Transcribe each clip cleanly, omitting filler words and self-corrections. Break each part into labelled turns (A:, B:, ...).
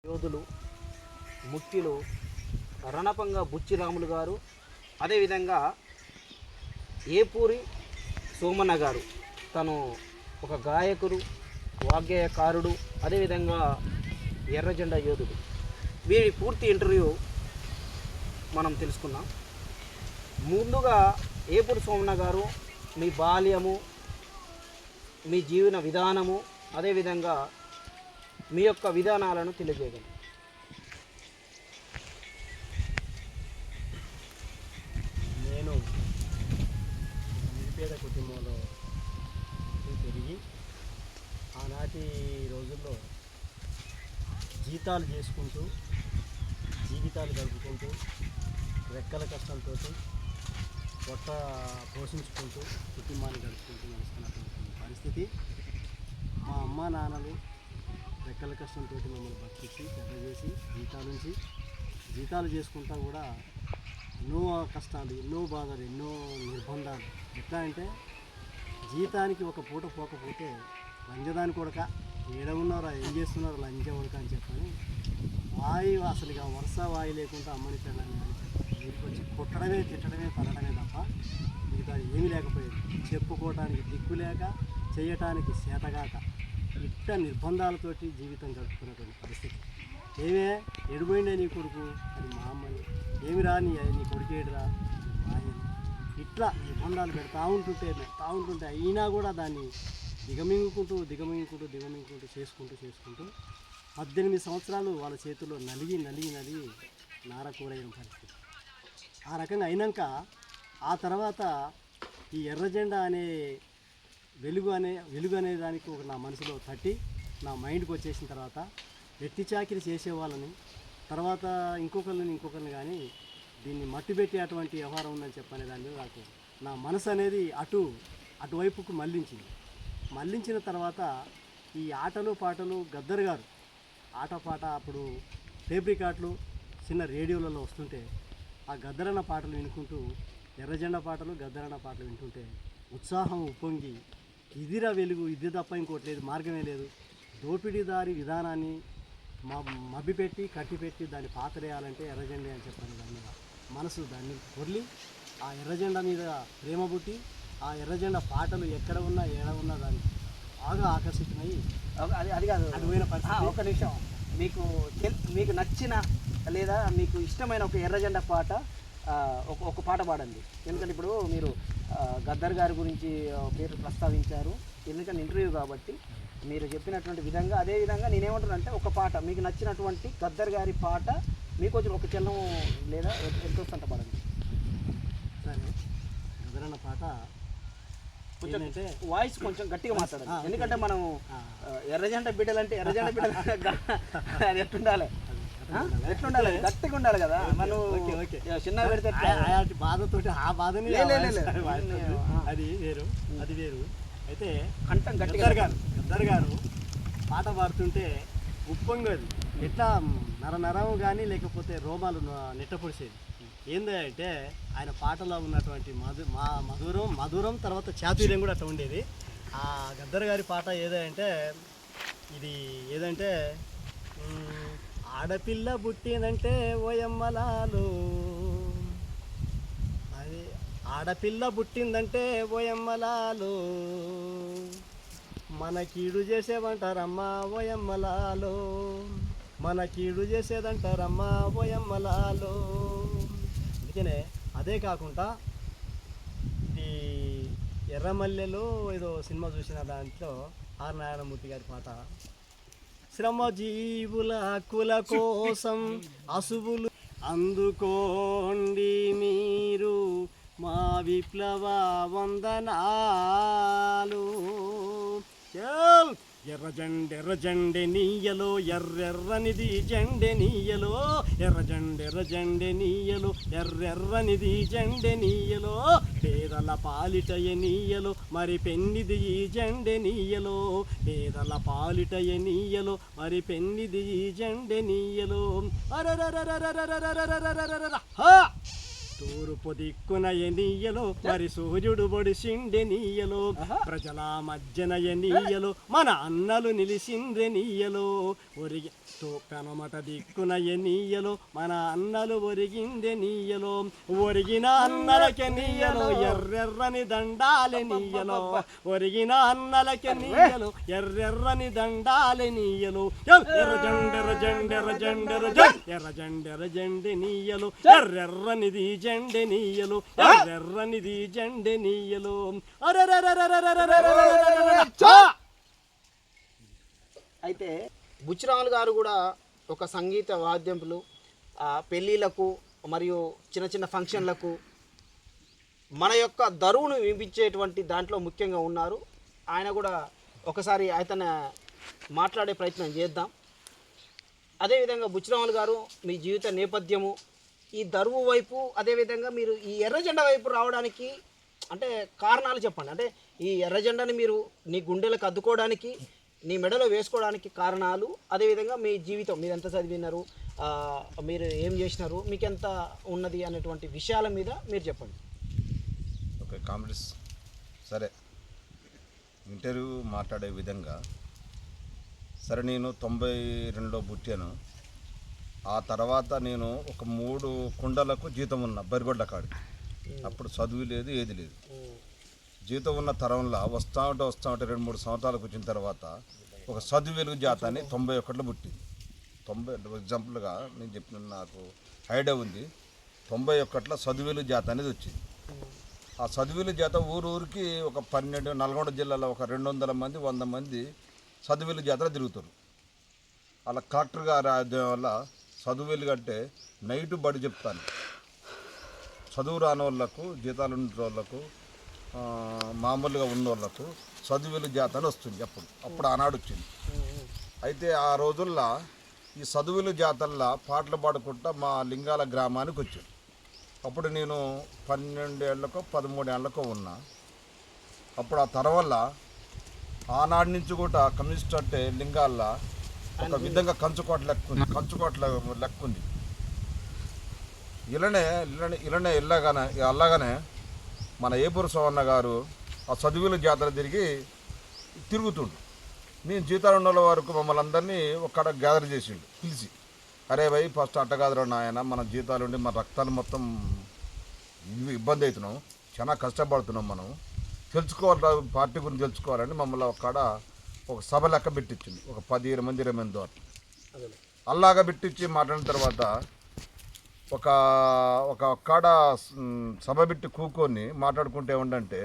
A: యోధులు ముఖ్యులు రణపంగ బుచ్చిరాములు గారు, అదేవిధంగా ఏపూరి సోమన్న గారు. తను ఒక గాయకుడు, వాగ్గేయకారుడు, అదేవిధంగా ఎర్రజెండా యోధుడు. వీరి పూర్తి ఇంటర్వ్యూ మనం తెలుసుకున్నాం. ముందుగా ఏపూరి సోమన్న గారు మీ బాల్యము, మీ జీవన విధానము, అదేవిధంగా మీ యొక్క విధానాలను తెలియజేయగలరు.
B: నేను నిరుపేద కుటుంబంలో పెరిగి ఆనాటి రోజుల్లో జీతాలు చేసుకుంటూ జీవితాలు గడుపుకుంటూ రెక్కల కష్టంతో పొట్ట పోషించుకుంటూ కుటుంబాన్ని గడుపుకుంటూ నడుస్తున్నటువంటి పరిస్థితి. మా అమ్మ నాన్నలు రెక్కల కష్టంతో మమ్మల్ని బతికించి పెద్ద చేసి జీతాలు చేసుకుంటా కూడా ఎన్నో కష్టాలు, ఎన్నో బాధలు, ఎన్నో నిర్బంధాలు. ఎట్లా అంటే జీతానికి ఒక పూట పోకపోతే లంజదాని కొడక ఏడ ఉన్నారా, ఏం చేస్తున్నారా లంజ కొడక అని చెప్పని వాయు అసలు ఇక వరుస వాయు లేకుండా అమ్మని పిల్లల్ని ఇంటికి వచ్చి కొట్టడమే, తిట్టడమే, పడటమే తప్ప మిగతా ఏమీ లేకపోయేది. చెప్పుకోవటానికి దిక్కు లేక, చేయటానికి చేతగాక ఇట్ట నిర్బంధాలతోటి జీవితం గడుపుతున్నటువంటి పరిస్థితి. ఏమే ఎడిపోయిండే నీ కొడుకు అది మా అమ్మని, ఏమి రా నీ కొడుకు ఏడురా ఆయన, ఇట్లా నిర్బంధాలు పెడతా ఉంటుంటే అయినా కూడా దాన్ని దిగమింగుకుంటూ చేసుకుంటూ 18 సంవత్సరాలు వాళ్ళ చేతుల్లో నలిగి నారకూరైన పరిస్థితి. ఆ రకంగా అయినాక ఆ తర్వాత ఈ ఎర్రజెండా అనే వెలుగు అనే దానికి ఒక నా మనసులో తట్టి నా మైండ్కి వచ్చేసిన తర్వాత వెట్టి చాకిరి చేసేవాళ్ళని, తర్వాత ఇంకొకరిని కానీ దీన్ని మట్టిపెట్టి అటువంటి వ్యవహారం ఉందని చెప్పనే దాని మీద నాకు నా మనసు అనేది అటువైపుకు మళ్ళించిన తర్వాత ఈ ఆటలు పాటలు గద్దర్ గారు ఆటపాట అప్పుడు టేప్ రికార్డులు చిన్న రేడియోలలో వస్తుంటే ఆ గద్దరన్న పాటలు వినుకుంటూ ఎర్రజెండా పాటలు గద్దరన్న పాటలు వింటుంటే ఉత్సాహం ఉప్పొంగి ఇదిరా వెలుగు, ఇది తప్ప ఇంకోటి లేదు, మార్గమే లేదు, దోపిడీదారి విధానాన్ని మభ్యపెట్టి కట్టిపెట్టి దాన్ని పాతరేయాలంటే ఎర్రజెండా అని చెప్పాను. దాని మీద మనసు దాన్ని పొర్లి ఆ ఎర్రజెండా మీద ప్రేమ పుట్టి ఆ ఎర్రజెండా పాటలు ఎక్కడ ఉన్నా ఏడ ఉన్నా దాన్ని బాగా ఆకర్షితమై అది కాదు అటువైన పరిస్థితి.
A: ఒక నిమిషం, మీకు నచ్చిన లేదా మీకు ఇష్టమైన ఒక ఎర్రజెండా పాట ఒక పాట పాడండి. ఎందుకంటే ఇప్పుడు మీరు గద్దర్ గారి గురించి పేరు ప్రస్తావించారు, ఎందుకంటే ఇంటర్వ్యూ కాబట్టి మీరు చెప్పినటువంటి విధంగా అదేవిధంగా నేనేమంటున్నానంటే ఒక పాట మీకు నచ్చినటువంటి గద్దర్ గారి పాట మీకు వచ్చి ఒక చెల్లం లేదా ఎంత వస్తుంట పాడండి.
B: సరే, గద్దరన్న పాట
A: కొంచెం వాయిస్ కొంచెం గట్టిగా మాట్లాడాలి, ఎందుకంటే మనం ఎర్రజెండా బిడ్డలు అది ఎట్లుండాలి గట్టిగా ఉండాలి కదా. మనం చిన్న పెడితే
B: బాధతోటి ఆ బాధని అది వేరు అయితే
A: కంఠం
B: గద్దర్ గారు పాట పాడుతుంటే ఉప్పొంగది ఎట్లా నరం కానీ లేకపోతే రోమాలు నెట్టపొడిసేది. ఏంటంటే ఆయన పాటలో ఉన్నటువంటి మధురం తర్వాత చాతుర్యం కూడా అట్లా ఉండేది. ఆ గద్దర్ గారి పాట ఏదంటే ఆడపిల్ల పుట్టిందంటే ఓయమ్మలాలు, అది ఆడపిల్ల పుట్టిందంటే ఓయమ్మలాలు, మన కీడు చేసేవంటారమ్మా ఓయమ్మలాలు, మన కీడు చేసేదంటారమ్మా ఓయమ్మలాలు. అందుకనే అదే కాకుండా ఇది ఎర్రమల్లెలో ఏదో సినిమా చూసిన దాంట్లో ఆర్ నారాయణమూర్తి గారి పాట, శ్రమజీవుల హక్కుల కోసం అసువులు అందుకోండి మీరు మా విప్లవ వందనాలు, ఎర్రజెండె నీయలో ఎర్రెర్రనిది జెండె నీయలో, ఎర్రజెండె నీయలో ఎర్రెర్రనిది జెండె నీయలో, పేదల పాలిటయ నీయలో మరి పెన్నిది ఈ జెండె నీయలో, పేదల పాలిటయ నీయలో మరి పెన్నిది ఈ జెండె నీయలో. తూర్పు దిక్కున ఎనీయలో మరి సూర్యుడు బొడిసిండె నీయలో ప్రజల మధ్యన ఎనీయలో మన అన్నలు నిలిసిండ్రె నీయలో ఒరిగి పెనమట దిక్కున ఎనీయలో మన అన్నలు ఒరిగిందె నీయలో ఒరిగిన అన్నలకె నీయలో ఎర్రెర్రని దండాలె నీయలో ఒరిగిన అన్నలకె నీయలో ఎర్రెర్రని దండాలె నీయలో ఎర్ర జెండెర జెండెర జెండెర ఎర్ర జెండెర జెండె నీయలో ఎర్రెర్రనిది జెండె నీయలో ఎర్రెర్రనిది జెండె నీయలో
A: అయితే బుచ్చిరాములు గారు కూడా ఒక సంగీత వాద్యంపులు పెళ్ళిళ్ళకు మరియు చిన్న చిన్న ఫంక్షన్లకు మన యొక్క దరువును వినిపించేటువంటి దాంట్లో ముఖ్యంగా ఉన్నారు. ఆయన కూడా ఒకసారి అతను మాట్లాడే ప్రయత్నం చేద్దాం. అదేవిధంగా బుచ్చిరాములు గారు మీ జీవిత నేపథ్యము ఈ దరువు వైపు, అదేవిధంగా మీరు ఈ ఎర్రజెండా వైపు రావడానికి అంటే కారణాలు చెప్పండి. అంటే ఈ ఎర్రజెండాని మీరు నీ గుండెలకు అద్దుకోవడానికి, నీ మెడలో వేసుకోవడానికి కారణాలు, అదేవిధంగా మీ జీవితం మీరు ఎంత చదివినారు, మీరు ఏం చేసినారు, మీకు ఎంత ఉన్నది అనేటువంటి విషయాల మీద మీరు చెప్పండి.
C: ఓకే కామెంట్స్ సరే, ఇంటర్వ్యూ మాట్లాడే విధంగా సరే. నేను 92లో పుట్టాను. ఆ తర్వాత నేను ఒక 3 కుండలకు జీతం ఉన్న బరిగొడ్ల కాడికి. అప్పుడు చదువు లేదు, ఏది లేదు. జీతం ఉన్న తరంలో వస్తూ ఉంటే 2-3 సంవత్సరాలకు వచ్చిన తర్వాత ఒక చదువు వెలుగు జాత అని 91లో పుట్టింది. 90 ఎగ్జాంపుల్గా నేను చెప్పిన నాకు ఐడియా ఉంది. 91లో చదువు వెలుగు జాత అనేది వచ్చింది. ఆ చదువు వెలుగు జాత ఊరికి ఒక 12 నల్గొండ జిల్లాలో ఒక 200 మంది 100 మంది చదువు వెలుగు జాతర తిరుగుతారు. అలా కలెక్టర్ గారి ఆధ్వర్యం వల్ల చదువు వెలుగు అంటే నైటు బడి చెప్తాను. చదువు రాని వాళ్ళకు, జీతాలు ఉన్న వాళ్ళకు, మామూలుగా ఉన్న వాళ్ళకు చదువు వెలుగు జాతర వస్తుంది. అప్పుడు ఆనాడు వచ్చింది. అయితే ఆ రోజుల్లో ఈ చదువుల జాతరలో పాటలు పాడుకుంటా మా లింగాల గ్రామానికి వచ్చాను. అప్పుడు నేను 12 ఏళ్ళకో 13 ఏళ్ళకో ఉన్నా. అప్పుడు ఆ తరవల్ల ఆనాడు నుంచి కూడా కమ్యూనిస్ట్ అంటే లింగాల్లో ఒక విధంగా కంచుకోట లెక్క ఉంది. ఇలానే అలాగనే మన ఏపూరు సోమన్న గారు ఆ చదువుల జాతర తిరుగుతుండు. నేను జీతాలు ఉన్న వరకు మమ్మల్ని అందరినీ ఒక్కడ గ్యాదర్ చేసిండు, పిలిచి, అరే భయ్ ఫస్ట్ అట్టగాదరు నాయన, మన జీతాలు ఉండి మన రక్తాలు మొత్తం ఇబ్బంది అవుతున్నాం, చాలా కష్టపడుతున్నాం, మనం తెలుసుకోవాలి, పార్టీ గురించి తెలుసుకోవాలని మమ్మల్ని ఒక సభ లెక్క పెట్టించింది. ఒక 10 మంది 20 మంది ద్వారా అల్లాగా పెట్టించి మాట్లాడిన తర్వాత ఒక కాడ సభ పెట్టి కూకొని మాట్లాడుకుంటే ఏమంటే,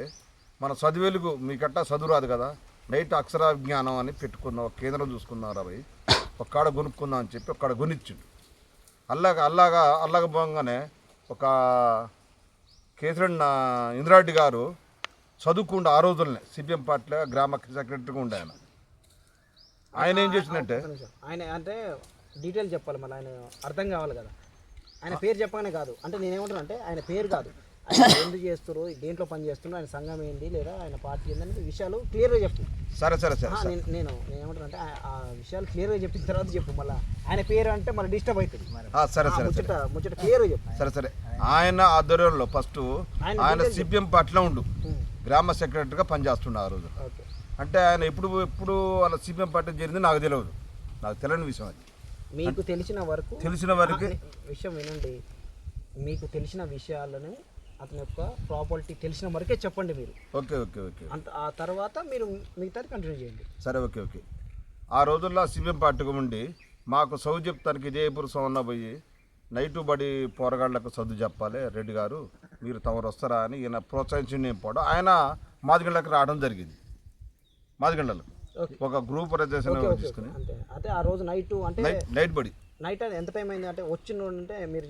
C: మన చదువులకు మీకట్టా చదువు రాదు కదా, నైట్ అక్షర విజ్ఞానం అని పెట్టుకున్నాం, ఒక కేంద్రం చూసుకున్నారు అవి, ఒక కాడ కొనుక్కుందాం అని చెప్పి ఒక కాడ కొనిచ్చిండు. అల్లాగా పోగానే ఒక కేసరెడ్డి ఇంద్రారెడ్డి గారు చదువుకుండా ఆ రోజులనే సిపిఎం పార్టీలో గ్రామ సెక్రటరీగా ఉండే ఆయన ఏం చేసినట్టే,
A: ఆయన అంటే డీటెయిల్ చెప్పాలి, మళ్ళీ ఆయన అర్థం కావాలి కదా. ఆయన పేరు చెప్పగానే కాదు, అంటే నేనేమంటాను అంటే ఆయన పేరు కాదు, ఆయన ఎందుకు చేస్తారు, దేంట్లో పని చేస్తున్నారు, ఆయన సంఘం ఏంటి లేదా ఆయన పార్టీ ఏంటనే విషయాలు క్లియర్గా చెప్పు.
C: సరే
A: నేను ఏమంటాను అంటే ఆ విషయాలు క్లియర్గా చెప్పిన తర్వాత చెప్పు. మళ్ళీ ఆయన పేరు అంటే మళ్ళీ డిస్టర్బ్ అవుతుంది. ముచ్చట క్లియర్గా చెప్పు.
C: సరే ఆయన ఆధ్వర్యంలో ఫస్ట్ ఆయన సిపిఎం పార్టీలో ఉండు గ్రామ సెక్రటరీగా పనిచేస్తుండే ఆ రోజు. అంటే ఆయన ఎప్పుడు వాళ్ళ సిపిఎం పార్టీ జరిగింది నాకు తెలియదు, నాకు తెలియని విషయం అది.
A: మీకు తెలిసిన వరకు విషయం వినండి, మీకు తెలిసిన విషయాలను అతని యొక్క ప్రాపర్టీ తెలిసిన వరకే చెప్పండి మీరు.
C: ఓకే
A: అంత ఆ తర్వాత మీరు మిగతాది కంటిన్యూ చేయండి.
C: సరే ఓకే. ఆ రోజుల్లో సిపిఎం పార్టీగా ఉండి మాకు చదువు చెప్తానికి జయపూర్ సోమన్న పోయి నైటు బడి పోరగాళ్లకు చదువు చెప్పాలి రెడ్డి గారు, మీరు తమరు వస్తారా అని ఈయన ప్రోత్సహించి నేను పోవడం, ఆయన మాదిగండ్లకు రావడం జరిగింది. మాదిగండ్లకు ఒక గ్రూప్ రిజర్వేషన్ తీసుకుని
A: అంటే ఆ రోజు
C: నైట్ బడి
A: నైట్ ఎంత టైం అయింది అంటే వచ్చిందంటే మీరు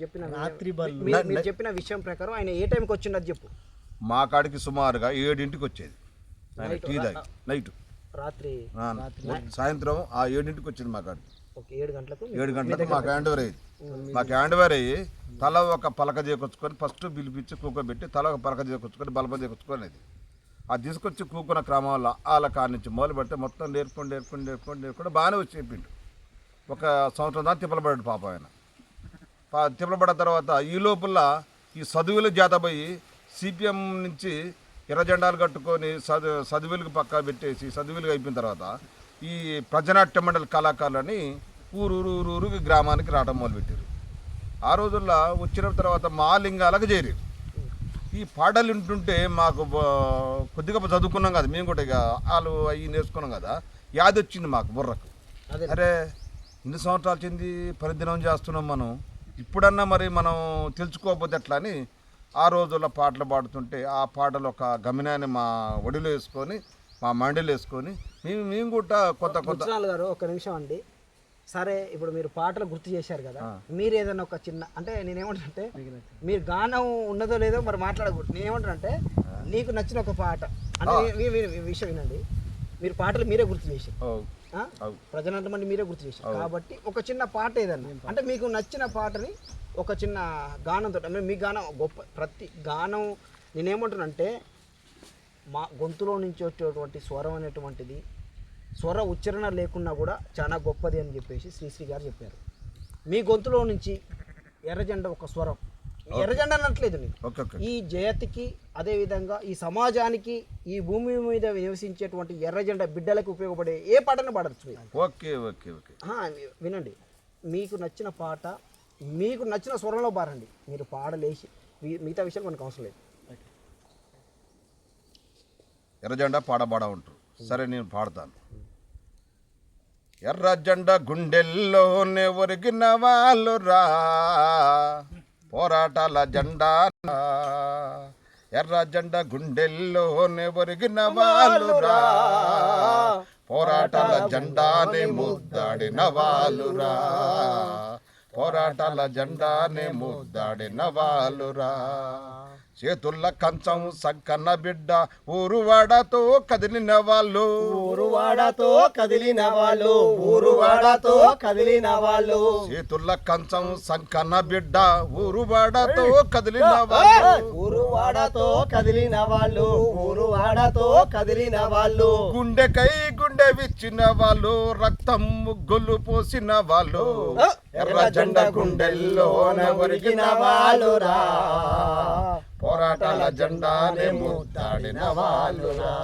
A: చెప్పిన విషయం ప్రకారం ఆయన ఏ టైంకి వచ్చిండది చెప్పు.
C: మా కాడికి సుమారుగా 7ంటికి వచ్చేది ఆయన టీ దాగి నైట్
A: రాత్రి
C: సాయంత్రం ఆ 7ంటికి వచ్చింది మా కాడికి.
A: 7
C: గంటలకు మాకు హ్యాండ్ ఓవర్ అయ్యి తల ఒక పలక చేకొచ్చుకొని ఫస్ట్ పిలిపించి కూకోబెట్టి తల ఒక పలక చేకొచ్చుకొని బలప చేకొచ్చుకునేది. అది తీసుకొచ్చి కూకున్న క్రమంలో వాళ్ళ కాడి నుంచి మొదలు పెడితే మొత్తం నేర్పుకుంటూ బాగానే వచ్చి చెప్పిండు. ఒక సంవత్సరం దాకా తిప్పలబడ్డాడు పాప ఆయన. తిప్పలబడ్డ తర్వాత ఈ లోపల ఈ చదువుల జాత పోయి సిపిఎం నుంచి ఎర్ర జెండాలు కట్టుకొని చదువులకు పక్కా పెట్టేసి చదువులు అయిపోయిన తర్వాత ఈ ప్రజనాట్య మండలి కళాకారులని ఊరూరికి గ్రామానికి రావడం మొదలుపెట్టారు. ఆ రోజుల్లో వచ్చిన తర్వాత మా లింగాలకు చేరారు. ఈ పాటలు వింటుంటే మాకు కొద్దిగా చదువుకున్నాం కదా, మేము కూడా ఇక వాళ్ళు అవి నేర్చుకున్నాం కదా, యాది వచ్చింది మాకు బుర్రకు. అరే ఇన్ని సంవత్సరాలు చెంది పరిదినం చేస్తున్నాం మనం, ఇప్పుడన్నా మరి మనం తెలుసుకోకపోతే ఎట్లా అని ఆ రోజుల్లో పాటలు పాడుతుంటే ఆ పాటలు ఒక గమనాన్ని మా ఒడిలో వేసుకొని మా మండలి వేసుకొని మేము కూడా కొత్త
A: గారు ఒక నిమిషం అండి. సరే ఇప్పుడు మీరు పాటలు గుర్తు చేశారు కదా, మీరు ఏదైనా ఒక చిన్న అంటే నేనేమంటానంటే మీరు గానం ఉన్నదో లేదో మరి మాట్లాడకూడదు. నేనేమంటానంటే నీకు నచ్చిన ఒక పాట అంటే విషయం వినండి, మీరు పాటలు మీరే గుర్తు చేశారు, ప్రజలంటే మంది మీరే గుర్తు చేశారు కాబట్టి ఒక చిన్న పాట ఏదన్నా అంటే మీకు నచ్చిన పాటని ఒక చిన్న గానంతో అంటే మీ గానం గొప్ప ప్రతి గానం నేనేమంటానంటే మా గొంతులో నుంచి వచ్చేటువంటి స్వరం అనేటువంటిది స్వర ఉచ్చారణ లేకున్నా కూడా చాలా గొప్పది అని చెప్పేసి శ్రీశ్రీ గారు చెప్పారు. మీ గొంతులో నుంచి ఎర్రజెండ ఒక స్వరం, ఎర్రజెండ అనట్లేదు మీకు, ఈ జయతికి అదేవిధంగా ఈ సమాజానికి ఈ భూమి మీద నివసించేటువంటి ఎర్రజెండ బిడ్డలకు ఉపయోగపడే ఏ పాటను పాడచ్చు.
C: ఓకే ఓకే ఓకే
A: వినండి, మీకు నచ్చిన పాట మీకు నచ్చిన స్వరంలో పాడండి, మీరు పాడలేసి మిగతా విషయాలు మనకు అవసరం లేదు.
C: ఎర్రజెండా పాడబాడా ఉంటారు. సరే నేను పాడతాను. ఎర్ర జెండా గుండెల్లోనే ఒరిగిన వాళ్ళు రా, పోరాటాల జెండా. ఎర్ర జెండా గుండెల్లోనే ఒరిగిన వాళ్ళు రా, పోరాటాల జెండానే ముద్దాడిన వాళ్ళు రా, పోరాటాల జెండానే ముద్దాడిన వాళ్ళు రా. చేతుల్ల కంచం సంకన్న బిడ్డ ఊరువాడతో కదిలిన వాళ్ళు,
B: ఊరువాడతో కదిలిన వాళ్ళు, ఊరువాడతో కదిలిన వాళ్ళు.
C: చేతుల్ల కంచం సంకన్న బిడ్డ ఊరువాడతో కదిలిన వాళ్ళు,
B: ఊరువాడతో కదిలిన వాళ్ళు, ఊరువాడతో కదిలిన వాళ్ళు.
C: గుండెకై గుండె విచ్చిన వాళ్ళు, రక్తం ముగ్గులు పోసిన వాళ్ళు, ఎర్ర జెండ గుండెల్లో ఒరిగిన వాళ్ళు రా, పోరాటాల జెండానే ముద్దాడిన వాళ్ళు రా.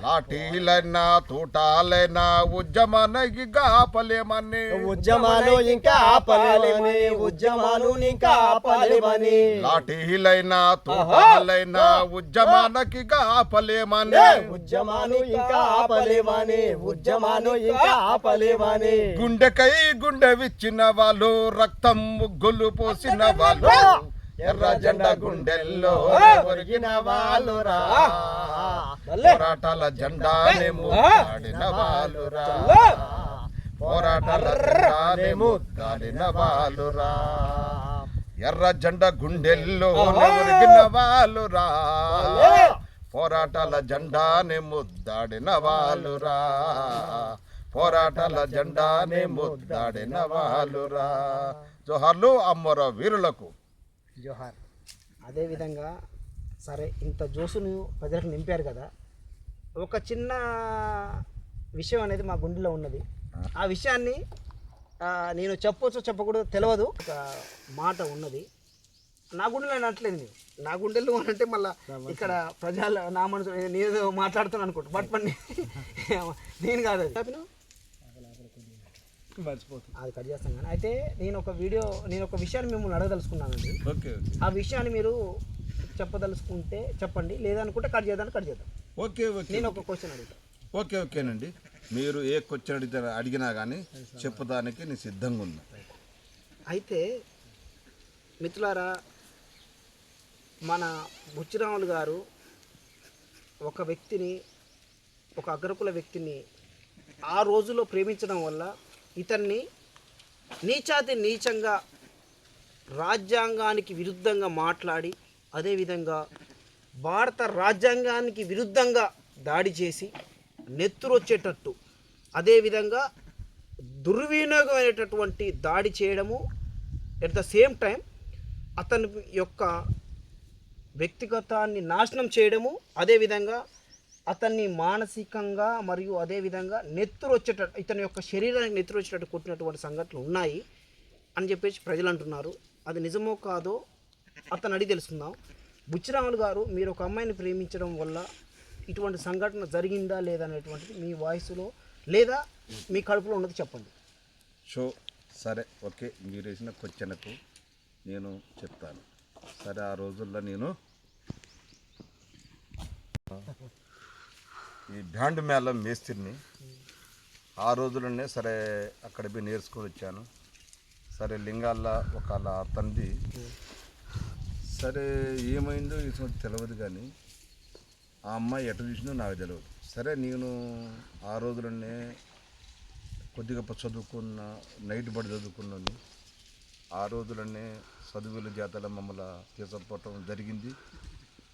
C: లాఠీలైనా తూటాలైనా ఉద్యమానికి ఆపలేమని,
B: ఉద్యమాలు ఇంకా ఆపలేమని, ఉద్యమాలు ఇంకా ఆపలేమని.
C: లాఠీలైనా తూటాలైనా ఉద్యమానికి ఆపలేమని,
B: ఉద్యమాలు ఇంకా ఆపలేమని, ఉద్యమాలు ఇంకా ఆపలేమని.
C: గుండెకై గుండె విచ్చిన వాళ్ళు, రక్తం ముగ్గులు పోసిన వాళ్ళు, ఎర్ర జెండ గుండెల్లో ఒరిగిన వాళ్ళు రా, పోరాటాల జెండానే ముద్దాడిన వాళ్ళు రా, పోరాటాల జెండానే ముద్దాడిన వాళ్ళు రా. ఎర్ర జెండ గుండెల్లో ఒరిగిన వాళ్ళు రా, పోరాటాల జెండానే ముద్దాడిన వాళ్ళు రా, పోరాటాల జెండానే ముద్దాడిన వాళ్ళు రా. జోహార్లు అమ్మర వీరులకు
A: జోహార్. అదేవిధంగా సరే ఇంత జోసును ప్రజలకు నింపారు కదా, ఒక చిన్న విషయం అనేది మా గుండెలో ఉన్నది. ఆ విషయాన్ని నేను చెప్పొచ్చో చెప్పకూడదు తెలియదు, ఒక మాట ఉన్నది నా గుండెలో అనట్లేదు. నేను నా గుండెల్లో అంటే మళ్ళీ ఇక్కడ ప్రజలు నా మనసు నేను మాట్లాడుతున్నాను అనుకుంటా, బట్ పని నేను కాదు అది మర్చిపోతుంది, అది కట్ చేస్తాను. కానీ అయితే నేను ఒక విషయాన్ని మిమ్మల్ని అడగదలుచుకున్నానండి. ఆ విషయాన్ని మీరు చెప్పదలుచుకుంటే చెప్పండి, లేదనుకుంటే కట్ చేద్దాం.
C: ఓకే ఓకే
A: నేను ఒక క్వశ్చన్ అడుగుతాను.
C: ఓకేనండి, మీరు ఏ క్వశ్చన్ అడిగినా కానీ చెప్పడానికి నేను సిద్ధంగా ఉన్నా.
A: అయితే మిత్రులారా, మన బుచ్చిరాములు గారు ఒక వ్యక్తిని, ఒక అగ్రకుల వ్యక్తిని ఆ రోజుల్లో ప్రేమించడం వల్ల ఇతన్ని నీచాతి నీచంగా రాజ్యాంగానికి విరుద్ధంగా మాట్లాడి, అదేవిధంగా భారత రాజ్యాంగానికి విరుద్ధంగా దాడి చేసి నెత్తురొచ్చేటట్టు, అదేవిధంగా దుర్వినియోగమైనటువంటి దాడి చేయడము, ఎట్ ద సేమ్ టైం అతని యొక్క వ్యక్తిగతాన్ని నాశనం చేయడము, అదేవిధంగా అతన్ని మానసికంగా మరియు అదేవిధంగా నెత్తురు వచ్చేటట్టు, ఇతని యొక్క శరీరానికి నెత్తురు వచ్చేటట్టు కొట్టినటువంటి సంఘటనలు ఉన్నాయి అని చెప్పేసి ప్రజలు అంటున్నారు. అది నిజమో కాదో అతను అడిగి తెలుసుకుందాం. బుచ్చిరాములు గారు, మీరు ఒక అమ్మాయిని ప్రేమించడం వల్ల ఇటువంటి సంఘటన జరిగిందా లేదా అనేటువంటిది మీ వాయిస్లో లేదా మీ కడుపులో ఉన్నది చెప్పండి.
C: సో సరే ఓకే, మీరు వేసిన క్వశ్చన్కు నేను చెప్తాను. సరే, ఆ రోజుల్లో నేను ఈ బ్యాండ్ మేళం మేస్త్రిని. ఆ రోజుల్లోనే సరే అక్కడ పోయి నేర్చుకొని వచ్చాను. సరే లింగాల్లో ఒకళ్ళ అతనిది సరే ఏమైందో ఈ తెలియదు, కానీ ఆ అమ్మాయి ఎటు చూసినా నాకు తెలియదు. సరే నేను ఆ రోజుల్లోనే కొద్దిగా చదువుకున్న, నైట్ బడి చదువుకున్నాను. ఆ రోజులనే చదువుల జాతర మమ్మల్ని తీసుకుపోవటం జరిగింది.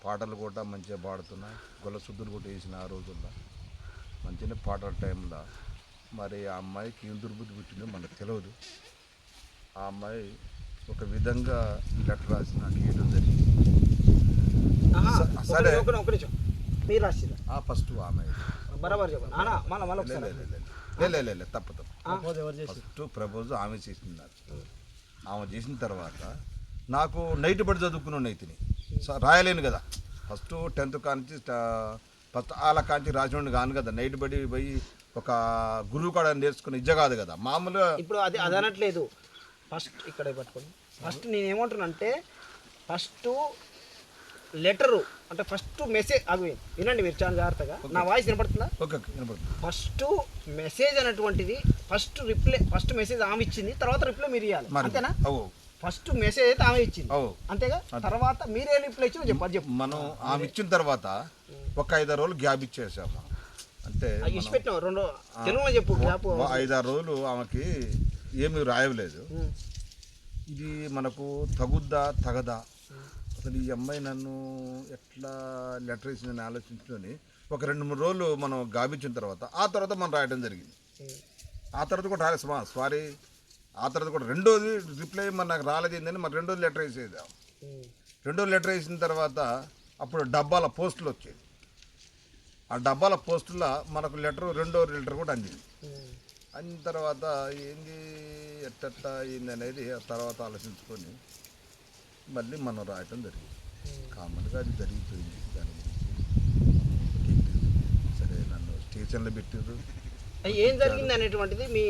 C: పాటలు కూడా మంచిగా పాడుతున్నా, గొల్ల శుద్ధులు కూడా వేసిన ఆ రోజుల్లో మంచిగా పాటల టైంలో. మరి ఆ అమ్మాయికి ఏం దుర్బుద్ధి పుట్టిందో మనకు తెలియదు. ఆ అమ్మాయి ఒక విధంగా లెటర్ రాసి నాకు ఇవ్వడం జరిగింది. సరే
A: ఒక నిమిషం, మీరు రాసిరా
C: ఫస్ట్ ఆమె
A: బరాబర్ చెప్పండి.
C: తప్పు ఫస్ట్ ప్రపోజ్ ఆమె చేసినారు. ఆమె చేసిన తర్వాత నాకు నైట్ బడి చదువుకున్నాను. అయితేని రాయలేను కదా, ఫస్ట్ 10th కాంచి ఫస్ట్ వాళ్ళ కాంచి రాసినోడిని కాను కదా. నైట్ బడి పోయి ఒక గురువు కాడ నేర్చుకుని ఇజ్జ కాదు కదా మామూలుగా.
A: ఇప్పుడు అది అనట్లేదు. ఫస్ట్ ఇక్కడ పట్టుకోండి. ఫస్ట్ నేను ఏమంటున్నానంటే ఫస్ట్ లెటరు అంటే ఫస్ట్ మెసేజ్ అవి వినండి మీరు చాలా జాగ్రత్తగా. నా వాయిస్ వినపడుతుందా?
C: ఓకే, వినపడుతుంది.
A: ఫస్ట్ మెసేజ్ అనేటువంటిది ఫస్ట్ రిప్లై, ఫస్ట్ మెసేజ్ ఆమె ఇచ్చింది, తర్వాత రిప్లై మీరు ఇవ్వాలి, అంతేనా? ఫస్ట్ మెసేజ్ అయితే ఆమె ఇచ్చింది, అంతేగా? తర్వాత మీరే రిప్లై ఇచ్చి చెప్పు.
C: మనం ఆమె ఇచ్చిన తర్వాత ఒక 5-6 రోజులు గ్యాప్ ఇచ్చేసాము. అంటే
A: ఇచ్చి పెట్టినావు రెండు తెలుగులో చెప్పు. గ్యాప్
C: 5-6 రోజులు ఆమెకి ఏమీ రాయలేదు. ఇది మనకు తగుద్దా తగదా, అసలు ఈ అమ్మాయి నన్ను ఎట్లా లెటర్ ఇచ్చిందని ఆలోచించుకొని ఒక 2-3 రోజులు మనం గాబించిన తర్వాత ఆ తర్వాత మనం రాయడం జరిగింది. ఆ తర్వాత కూడా రాలేదు, సారీ. ఆ తర్వాత కూడా రెండోది రిప్లై మరి నాకు రాలేదు ఏంటని మరి రెండోది లెటర్ వేసేది. రెండోది లెటర్ వేసిన తర్వాత అప్పుడు డబ్బాల పోస్టులు వచ్చేది. ఆ డబ్బాల పోస్టులో మనకు రెండో లెటర్ కూడా అందింది. అయిన తర్వాత ఏంది ఎట్టట్టా ఏంది అనేది ఆ తర్వాత ఆలోచించుకొని మళ్ళీ మనం రాయటం జరిగింది. కామన్గా అది జరిగిపోయింది. దాని గురించి సరే నన్ను స్టేషన్లో పెట్టారు.
A: ఏం జరిగింది అనేటువంటిది మీ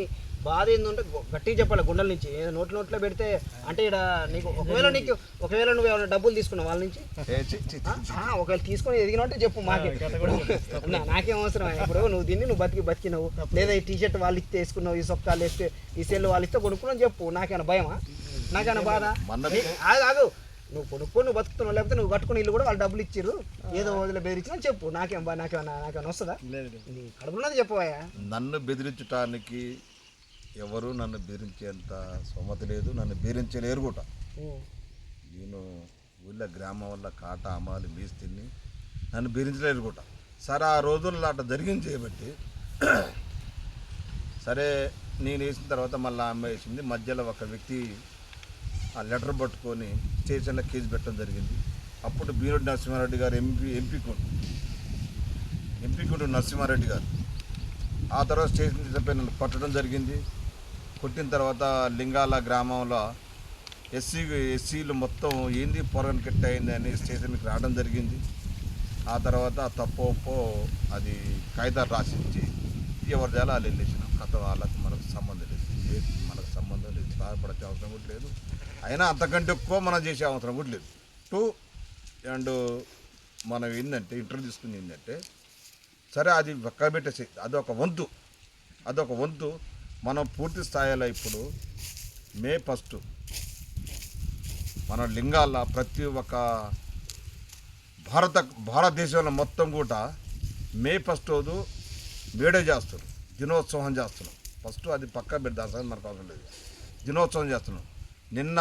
A: బాధ ఏంటంటే గట్టిగా చెప్పాలి గుండెల నుంచి. ఏదో నోట్లో పెడితే అంటే ఇక్కడ నీకు ఒకవేళ నువ్వు ఏమైనా డబ్బులు తీసుకున్నావు వాళ్ళ నుంచి, ఒకవేళ తీసుకొని ఎదిగినట్టే చెప్పు మాకే. నాకేం అవసరం? ఇప్పుడు నువ్వు బతికినావు, లేదా ఈ టీషర్ట్ వాళ్ళు ఇస్తే వేసుకున్నావు, ఈ సొక్కాలు వేస్తే, ఈ సెల్లు వాళ్ళు ఇస్తే కొనుక్కున్నావు చెప్పు. నాకేమైనా భయమా? నాకేమైనా బాధ? ఆగు, నువ్వు కొనుక్కొని నువ్వు బతుకుతున్నావు, లేకపోతే నువ్వు కట్టుకుని ఇల్లు కూడా వాళ్ళు డబ్బులు ఇచ్చిర్రు, ఏదో వదిలే బెదిరించినా చెప్పు. నాకేమైనా వస్తుందా? నీ కడుపున్నది చెప్పవా?
C: నన్ను బెదిరించడానికి ఎవరు నన్ను బెదిరించేంత సొమ్మతి లేదు, నన్ను బెదిరించలేరు కూడా. నేను ఊళ్ళో గ్రామం వల్ల కాట అమ్మాలి మేస్తిని, నన్ను బెదిరించలేరు కూడా. సరే ఆ రోజుల్లో అట్లా జరిగింది చేయబట్టి సరే నేను వేసిన తర్వాత మళ్ళీ అమ్మాయి వేసింది. మధ్యలో ఒక వ్యక్తి ఆ లెటర్ పట్టుకొని స్టేషన్లో కేసు పెట్టడం జరిగింది. అప్పుడు బీరోడి నరసింహారెడ్డి గారు ఎంపీ కుంటూ నరసింహారెడ్డి గారు. ఆ తర్వాత స్టేషన్ తీసుకుపోయి నన్ను కొట్టడం జరిగింది. కొట్టిన తర్వాత లింగాల గ్రామంలో ఎస్సీలు మొత్తం ఏంది పొరగని కెట్ అయింది అని స్టేషన్కి రావడం జరిగింది. ఆ తర్వాత తప్పో అది కాగితాలు రాసిచ్చి ఎవరి చేయాలో వాళ్ళు వెళ్ళేసినాం. కథ వాళ్ళకి మనకు సంబంధం లేదు, బాధపడే అవసరం కూడా లేదు. అయినా అంతకంటే ఎక్కువ మనం చేసే అవసరం కూడా లేదు. అండ్ మనం ఏంటంటే ఇంటర్వ్యూ తీసుకుంది ఏంటంటే సరే అది పక్క పెట్టేసి అదొక వంతు మనం పూర్తి స్థాయిలో ఇప్పుడు మే 1 మన లింగాల ప్రతి ఒక్క భారతదేశంలో మొత్తం కూడా మే 1 రోజు మేడే చేస్తారు, దినోత్సవం చేస్తున్నాం. ఫస్ట్ అది పక్కా పెట్టి దాని మనకు అవసరం లేదు, దినోత్సవం చేస్తున్నాం. నిన్న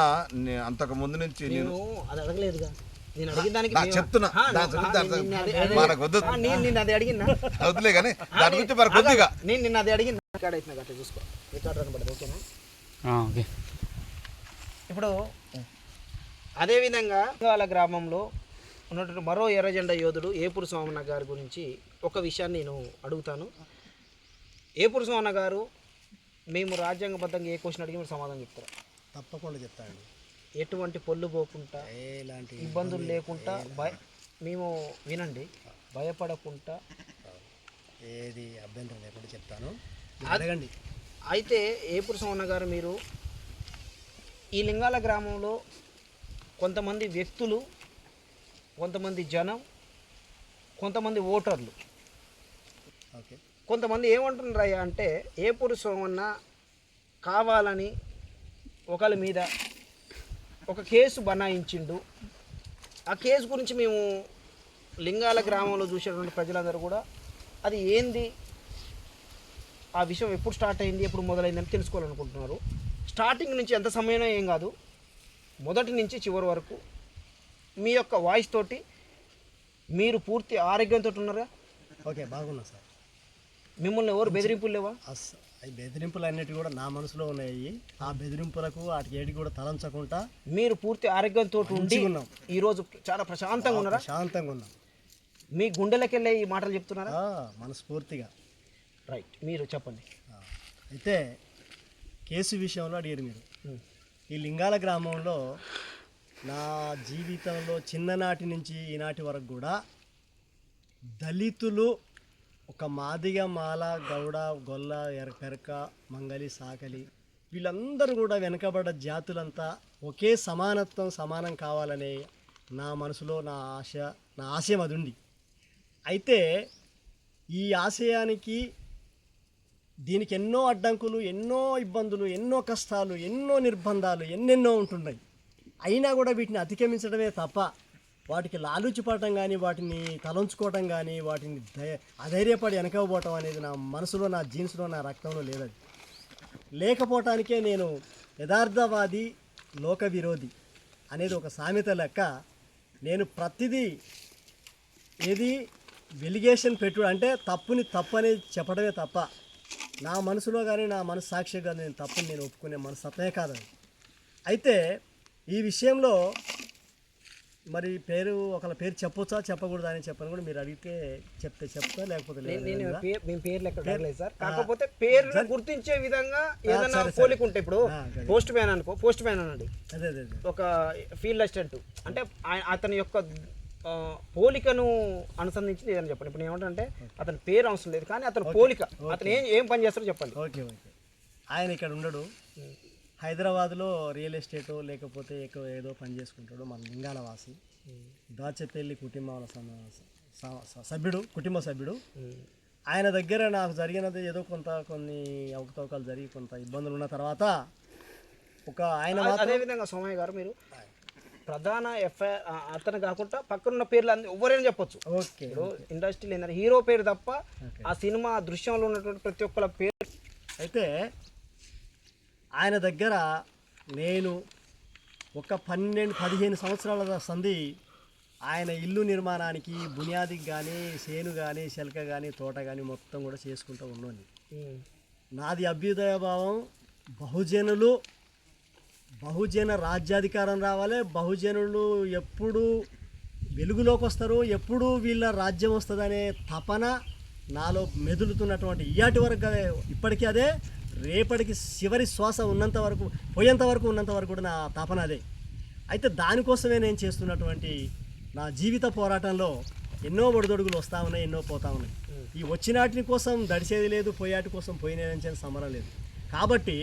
C: అంతకు ముందు నుంచి నేను
A: అది అడగలేదుగా, నేను అడిగిన దానికి
C: చెప్తున్నా మనకు వద్దు వద్దులే కానీ దాని గురించి మరి కొద్దిగా
A: నేను నిన్న అది అడిగిన అట్లా చూసుకో రికార్డ్ అనబడదు. ఓకేనా?
D: ఓకే.
A: ఇప్పుడు అదేవిధంగా వాళ్ళ గ్రామంలో ఉన్నటువంటి మరో ఎర్రజెండా యోధుడు ఏపూరు సోమన్న గారి గురించి ఒక విషయాన్ని నేను అడుగుతాను. ఏపూరు సోమన్న గారు మేము రాజ్యాంగబద్ధంగా ఏ క్వశ్చన్ అడిగి మీరు సమాధానం చెప్తారా?
B: తప్పకుండా చెప్తానండి.
A: ఎటువంటి పొల్లు పోకుండా
B: ఎలాంటి
A: ఇబ్బందులు లేకుండా మేము వినండి భయపడకుండా
B: ఏది అభ్యంతరం లేకుండా చెప్తాను, అడగండి.
A: అయితే ఏపూరు సోమన్న గారు, మీరు ఈ లింగాల గ్రామంలో కొంతమంది వ్యక్తులు, కొంతమంది జనం, కొంతమంది ఓటర్లు,
B: ఓకే,
A: కొంతమంది ఏమంటున్నారయ్యా అంటే ఏపూరు సోమన్న కావాలని ఒకళ్ళ మీద ఒక కేసు బనాయించిండు. ఆ కేసు గురించి మేము లింగాల గ్రామంలో చూసేటువంటి ప్రజలందరూ కూడా అది ఏంది, ఆ విషయం ఎప్పుడు స్టార్ట్ అయింది, ఎప్పుడు మొదలైందని తెలుసుకోవాలనుకుంటున్నారు. స్టార్టింగ్ నుంచి ఎంత సమయమో ఏం కాదు, మొదటి నుంచి చివరి వరకు మీ యొక్క వాయిస్ తోటి మీరు పూర్తి ఆరోగ్యంతో ఉన్నారా?
B: ఓకే, బాగున్నా సార్.
A: మిమ్మల్ని ఎవరు బెదిరింపులు లేవా?
B: ఈ బెదిరింపులు అన్నిటి కూడా నా మనసులో ఉన్నాయి. ఆ బెదిరింపులకు వాటికి ఏడికి కూడా తలంచకుండా
A: మీరు పూర్తి ఆరోగ్యంతో ఉండి ఈరోజు చాలా ప్రశాంతంగా ఉన్నారా?
B: ప్రశాంతంగా ఉన్నాం.
A: మీ గుండెలకెళ్ళే ఈ మాటలు చెప్తున్నారా?
B: మనస్ఫూర్తిగా.
A: రైట్, మీరు చెప్పండి.
B: అయితే కేసు విషయంలో అడిగారు మీరు. ఈ లింగాల గ్రామంలో నా జీవితంలో చిన్ననాటి నుంచి ఈనాటి వరకు కూడా దళితులు, ఒక మాదిగ, మాల, గౌడ, గొల్ల, పెరక, మంగలి, సాకలి, వీళ్ళందరూ కూడా వెనుకబడ్డ జాతులంతా ఒకే సమానత్వం, సమానం కావాలనే నా మనసులో నా ఆశయం అది ఉంది. అయితే ఈ ఆశయానికి దీనికి ఎన్నో అడ్డంకులు, ఎన్నో ఇబ్బందులు, ఎన్నో కష్టాలు, ఎన్నో నిర్బంధాలు, ఎన్నెన్నో ఉంటున్నాయి. అయినా కూడా వీటిని అధిగమించడమే తప్ప వాటికి లాలూచిపడటం కానీ, వాటిని తలంచుకోవటం కానీ, వాటిని అధైర్యపడి వెనకపోవటం అనేది నా మనసులో, నా జీన్స్లో, నా రక్తంలో లేదది. లేకపోవటానికే నేను యథార్థవాది, లోక విరోధి అనేది ఒక సామెత లెక్క నేను ప్రతిదీ ఏది వెలిగేషన్ పెట్టు అంటే తప్పుని తప్పు అనేది చెప్పడమే తప్ప నా మనసులో కానీ నా మనసు సాక్షిగా నేను తప్పుని నేను ఒప్పుకునే మనస్తత్వమే కాదని. అయితే ఈ విషయంలో మరి ఒకళ్ళ పేరు చెప్పొచ్చా చెప్పకూడదా అని చెప్పని కూడా మీరు అడిగితే చెప్తా, లేకపోతే
A: మేము పేర్లు ఎక్కడ అడగలేదు సార్. కాకపోతే పేర్లు గుర్తించే విధంగా ఏదైనా పోలిక ఉంటే, ఇప్పుడు పోస్ట్ మ్యాన్ అనుకో, పోస్ట్ మ్యాన్ అనండి,
B: అదే
A: ఒక ఫీల్డ్ అసిస్టెంట్ అంటే అతని యొక్క పోలికను అనుసంధించింది ఏదని చెప్పండి. ఇప్పుడు ఏమంటే అతని పేరు అవసరం లేదు, కానీ అతని పోలిక, అతను ఏం పని చేస్తారో చెప్పండి.
B: ఓకే, ఆయన ఇక్కడ ఉండడు, హైదరాబాద్లో రియల్ ఎస్టేట్ లేకపోతే ఏదో పని చేసుకుంటాడు. మన లింగాల వాసి, దాచేపల్లి కుటుంబాల సభ్యుడు, కుటుంబ సభ్యుడు. ఆయన దగ్గర నాకు జరిగినది ఏదో కొన్ని అవకతవకలు జరిగి కొంత ఇబ్బందులు ఉన్న తర్వాత ఆయన
A: అదేవిధంగా సోమయ్య గారు, మీరు ప్రధాన ఎఫ్ఐఆర్ అతను కాకుండా పక్కనున్న పేర్లు ఎవరైనా చెప్పొచ్చు.
B: ఓకే,
A: ఇండస్ట్రీలో ఏంటంటే హీరో పేరు తప్ప ఆ సినిమా దృశ్యంలో ఉన్నటువంటి ప్రతి ఒక్కళ్ళ పేరు.
B: అయితే ఆయన దగ్గర నేను ఒక 12-15 సంవత్సరాల సంధి ఆయన ఇల్లు నిర్మాణానికి, బునియాదికి కానీ, చేను కానీ, శెలక కానీ, తోట కానీ మొత్తం కూడా చేసుకుంటూ ఉన్నాను. నాది అభ్యుదయ భావం, బహుజన రాజ్యాధికారం రావాలి, బహుజనులు ఎప్పుడు వెలుగులోకి వస్తారు, ఎప్పుడు వీళ్ళ రాజ్యం వస్తుందనే తపన నాలో మెదులుతున్నటువంటి ఇయాటి వరకు, ఇప్పటికీ అదే, రేపటికి చివరి శ్వాస ఉన్నంత వరకు, పోయేంత వరకు ఉన్నంత వరకు కూడా నా తపన అదే. అయితే దానికోసమే నేను చేస్తున్నటువంటి నా జీవిత పోరాటంలో ఎన్నో ఒడిదొడుగులు వస్తూ ఉన్నాయి, ఎన్నో పోతూ ఉన్నాయి. ఈ వచ్చినాటి కోసం దడిచేది లేదు, పోయాటి కోసం పోయిన సమరం లేదు. కాబట్టి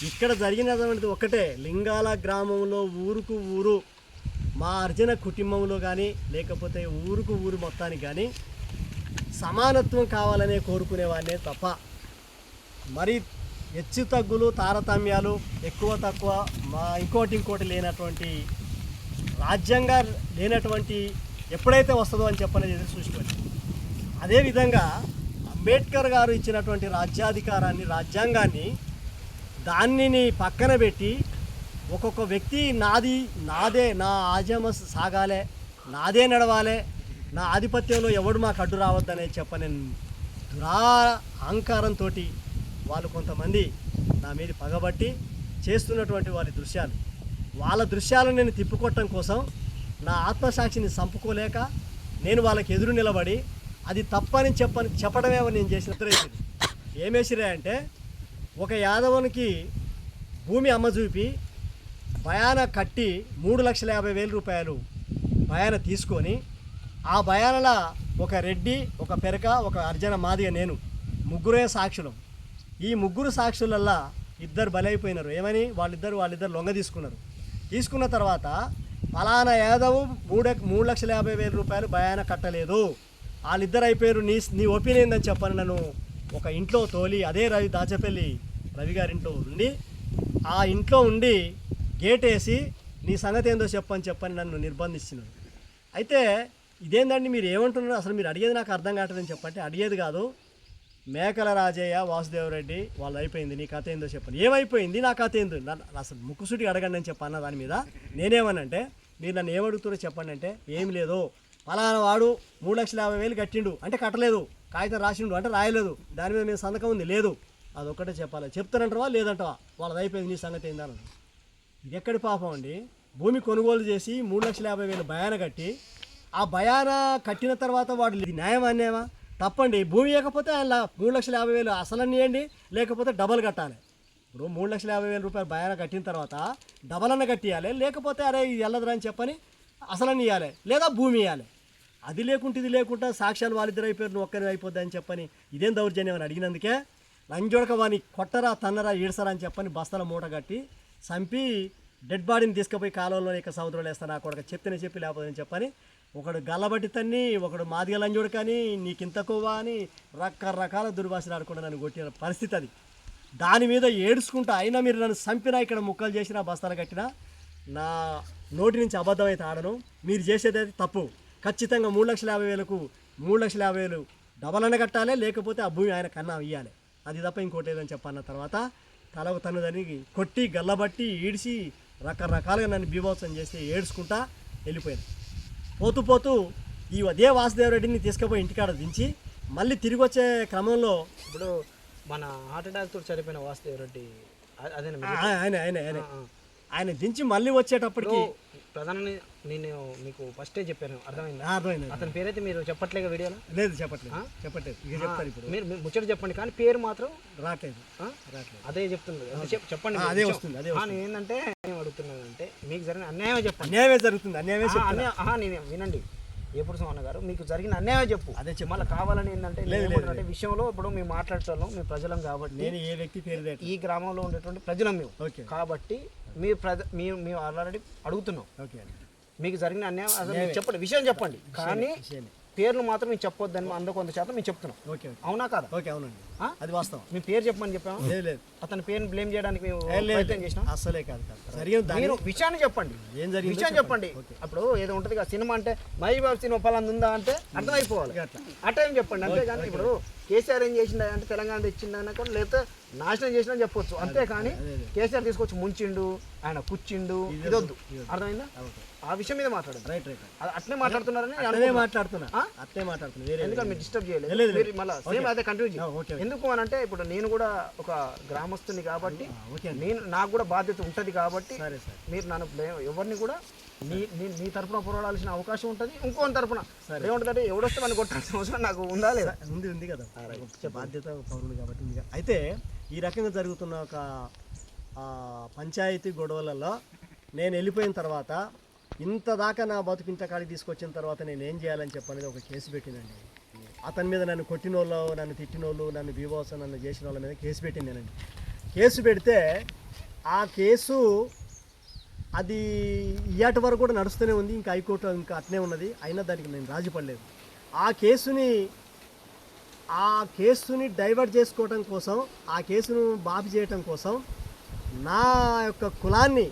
B: ఇక్కడ జరిగినటువంటిది ఒక్కటే, లింగాల గ్రామంలో ఊరుకు ఊరు మా అర్జున కుటుంబంలో కానీ, లేకపోతే ఊరుకు ఊరు మొత్తానికి కానీ సమానత్వం కావాలనే కోరుకునేవాడినే తప్ప మరి హెచ్చు తగ్గులు, తారతమ్యాలు, ఎక్కువ తక్కువ, ఇంకోటి లేనటువంటి, రాజ్యంగా లేనటువంటి ఎప్పుడైతే వస్తుందో అని చెప్పనేది ఎదురు చూసుకోండి. అదేవిధంగా అంబేద్కర్ గారు ఇచ్చినటువంటి రాజ్యాధికారాన్ని, రాజ్యాంగాన్ని, దానిని పక్కన పెట్టి ఒక్కొక్క వ్యక్తి నాదే, నా ఆజమ సాగాలే, నాదే నడవాలే, నా ఆధిపత్యంలో ఎవడు మాకు అడ్డు రావద్దనే చెప్పని అహంకారంతో వాళ్ళు కొంతమంది నా మీద పగబట్టి చేస్తున్నటువంటి వాళ్ళ దృశ్యాలను నేను తిప్పుకొట్టడం కోసం నా ఆత్మసాక్షిని చంపుకోలేక నేను వాళ్ళకి ఎదురు నిలబడి అది తప్పని చెప్పడమే నేను చేసిన ఉత్తరేసింది. ఏమేసిరే అంటే, ఒక యాదవునికి భూమి అమ్మ చూపి భయాన కట్టి 3,50,000 రూపాయలు భయాన తీసుకొని ఆ భయానల ఒక రెడ్డి, ఒక పెరక, ఒక అర్జన మాదిగ, నేను ముగ్గురే సాక్షులం. ఈ ముగ్గురు సాక్షులల్లా ఇద్దరు బలైపోయినారు. ఏమని? వాళ్ళిద్దరు లొంగ తీసుకున్న తర్వాత ఫలానా యాదవ్ 3,50,000 రూపాయలు భయాన కట్టలేదు, వాళ్ళిద్దరు అయిపోయారు, నీ ఒపీనియన్ ఏందని చెప్పని నన్ను ఒక ఇంట్లో తోలి, అదే దాచపల్లి రవి గారి ఇంట్లో ఉండి, ఆ ఇంట్లో ఉండి గేట్ వేసి నీ సంగతి ఏందో చెప్పని నన్ను నిర్బంధిస్తున్నారు. అయితే ఇదేందండి మీరు ఏమంటున్నారు, అసలు మీరు అడిగేది నాకు అర్థం కావట్లేదని చెప్పంటే, అడిగేది కాదు, మేకల రాజయ్య, వాసుదేవరెడ్డి వాళ్ళు అయిపోయింది, నీ కథ ఏందో చెప్పండి. ఏమైపోయింది, నా కథ ఏందో, అసలు ముక్కుసూటికి అడగండి అని చెప్పన్న దాని మీద నేనేమనంటే, మీరు నన్ను ఏమడుగుతారో చెప్పండి అంటే, ఏం లేదు, ఫలానా వాడు 3,50,000 కట్టిండు అంటే కట్టలేదు, కాగితం రాసిండు అంటే రాయలేదు, దాని మీద మీ సంతకం ఉంది లేదు, అదొక్కటే చెప్పాలి. చెప్తానంటావా లేదంటావా, వాళ్ళది అయిపోయింది, నీ సంగతి ఏందని. ఇది ఎక్కడి పాపం అండి? భూమి కొనుగోలు చేసి 3,50,000 భయాన కట్టి, ఆ భయాన కట్టిన తర్వాత వాడు ఇది న్యాయం అన్యాయమా? తప్పండి. భూమి ఇవ్వకపోతే ఆయన 3,50,000 అసలన్నీ ఇవ్వండి, లేకపోతే డబల్ కట్టాలి. ఇప్పుడు 3,50,000 రూపాయలు భయాన కట్టిన తర్వాత డబల్ అన్న కట్టియాలి, లేకపోతే అరే ఇది వెళ్ళదురా అని చెప్పని అసలన్నీ ఇవ్వాలి, లేదా భూమి ఇవ్వాలి. అది లేకుంటే ఇది లేకుండా సాక్ష్యాలు వాళ్ళిద్దరు అయిపోయారు, నువ్వు ఒక్కరి అయిపోద్ది అని చెప్పని ఇదేం దౌర్జన్యం అని అడిగినందుకే లంజోడక వాని కొట్టరా తన్నరా ఈడ్సరా అని చెప్పని బస్తాల మూట కట్టి చంపి డెడ్ బాడీని తీసుకుపోయి కాలంలో ఇక సముద్రంలో వేస్తాను నాకు ఒక చెప్పి లేకపోదని చెప్పని ఒకడు గల్లబట్టి తన్ని, ఒకడు మాదిగ లంజోడు కానీ నీకింత కొవ్వా అని రకరకాల దుర్భాషలు ఆడుకుంటూ నన్ను కొట్టిన పరిస్థితి అది. దాని మీద ఏడుచుకుంటా, అయినా మీరు నన్ను చంపినా, ఇక్కడ ముక్కలు చేసినా, బస్తాలు కట్టినా నా నోటి నుంచి అబద్ధం అయితే ఆడను. మీరు చేసేది అయితే తప్పు. ఖచ్చితంగా 3,50,000కు 3,50,000 డబల్ అన్న కట్టాలి, లేకపోతే ఆ భూమి ఆయన కన్నా ఇవ్వాలి, అది తప్ప ఇంకోటి ఏదని చెప్పన్న తర్వాత తలకు తను దానికి కొట్టి గల్లబట్టి ఈడ్చి రకరకాలుగా నన్ను బీభత్సం చేసి ఏడ్చుకుంటా వెళ్ళిపోయాను. పోతూ ఈ అదే వాసుదేవరెడ్డిని తీసుకుపోయి ఇంటికాడ దించి మళ్ళీ తిరిగి వచ్చే క్రమంలో
A: ఇప్పుడు మన హార్ట్ అటాక్ తోటి చనిపోయిన వాసుదేవరెడ్డి
B: ఆయన దించి మళ్ళీ వచ్చేటప్పటికి
A: ప్రధాని నేను మీకు ఫస్టే చెప్పాను, అర్థమైంది?
B: అర్థమైంది.
A: అతని పేరైతే మీరు చెప్పట్లేదు వీడియోలో?
B: లేదు చెప్పట్లేదు. ఇక చెప్తాను ఇప్పుడు.
A: మీరు ముచ్చట చెప్పండి, కానీ పేరు మాత్రం
B: రావట్లేదు.
A: అదే చెప్తుంది, చెప్పండి.
B: అదే వస్తుంది.
A: నేను ఏంటంటే ఏం అడుగుతున్నానంటే, మీకు జరిగిన అన్యాయమే చెప్పండి.
B: అన్యాయమే జరుగుతుంది. అన్యాయమే
A: నేను వినండి, ఎప్పుడు సోమన్న గారు, మీకు జరిగిన అన్యాయం చెప్పు.
B: అదే చెప్పు.
A: మళ్ళీ కావాలని ఏంటంటే విషయంలో ఇప్పుడు మేము మాట్లాడటం మేము ప్రజలం కాబట్టి,
B: నేను ఏ వ్యక్తి పేరు
A: ఈ గ్రామంలో ఉండేటువంటి ప్రజలం మేము కాబట్టి మేము ఆల్రెడీ అడుగుతున్నాం. మీకు జరిగిన అన్యాయం అసలు చెప్పండి, విషయం చెప్పండి, కానీ పేర్లు మాత్రం మేము చెప్పొద్దని అందులో 100% మేము చెప్తున్నాం. అవునా కాదా?
B: అవునండి, అది వాస్తవం.
A: మీ పేరు చెప్పమని చెప్పాము, అతని పేరుని బ్లేమ్ చేయడానికి మేము ప్రయత్నం చేసినాం.
B: అసలే కాదు,
A: మీరు విషయాన్ని చెప్పండి, విషయం చెప్పండి. అప్పుడు ఏదో ఉంటుంది కదా సినిమా అంటే, మహేష్ సినిమా పలాంది ఉందా అంటే అర్థమైపోవాలి, ఆ టైం చెప్పండి. అంతేగాని ఇప్పుడు కేసీఆర్ ఏం చేసిందా అంటే తెలంగాణ తెచ్చిందా కూడా, లేకపోతే నాశనం చేసినా చెప్పొచ్చు, అంతేకాని కేసీఆర్ తీసుకొచ్చి ముంచిండు, ఆయన కూర్చిండు, ఇదొద్దు. అర్థమైందా? ఆ విషయం మీద మాట్లాడండి.
B: రైట్.
A: అట్లే మాట్లాడుతున్నారని
B: మాట్లాడుతున్నా.
A: ఎందుకంటే మీరు డిస్టర్బ్ చేయలేదు, మళ్ళీ సేమ్ అదే కంటిన్యూ. ఎందుకు అని అంటే, ఇప్పుడు నేను కూడా ఒక గ్రామస్తుని కాబట్టి నాకు కూడా బాధ్యత ఉంటుంది కాబట్టి, మీరు నన్ను ఎవరిని కూడా నీ తరఫున పోరాడాల్సిన అవకాశం ఉంటుంది, ఇంకోని తరఫున ఏముంటుందంటే ఎవడొస్తే మనం కొట్టాల్సిన అవసరం నాకు ఉందా లేదా?
B: ఉంది కదా, బాధ్యత పౌరులు కాబట్టి. అయితే ఈ రకంగా జరుగుతున్న ఒక పంచాయతీ గొడవలలో నేను వెళ్ళిపోయిన తర్వాత, ఇంత దాకా నా బతుకు ఇంత కాడికి తీసుకొచ్చిన తర్వాత నేను ఏం చేయాలని చెప్పనేది ఒక కేసు పెట్టినండి. అతని మీద నన్ను కొట్టిన వాళ్ళు, నన్ను తిట్టిన వాళ్ళు, నన్ను బీభత్సం నన్ను చేసిన వాళ్ళ మీద కేసు పెట్టిందేనండి. కేసు పెడితే ఆ కేసు అది ఇయ్యాటి వరకు కూడా నడుస్తూనే ఉంది, ఇంకా హైకోర్టు ఇంకా అట్నే ఉన్నది, అయినా దానికి నేను రాజీ పడలేదు. ఆ కేసుని డైవర్ట్ చేసుకోవటం కోసం, ఆ కేసును బాపి చేయటం కోసం నా యొక్క కులాన్ని,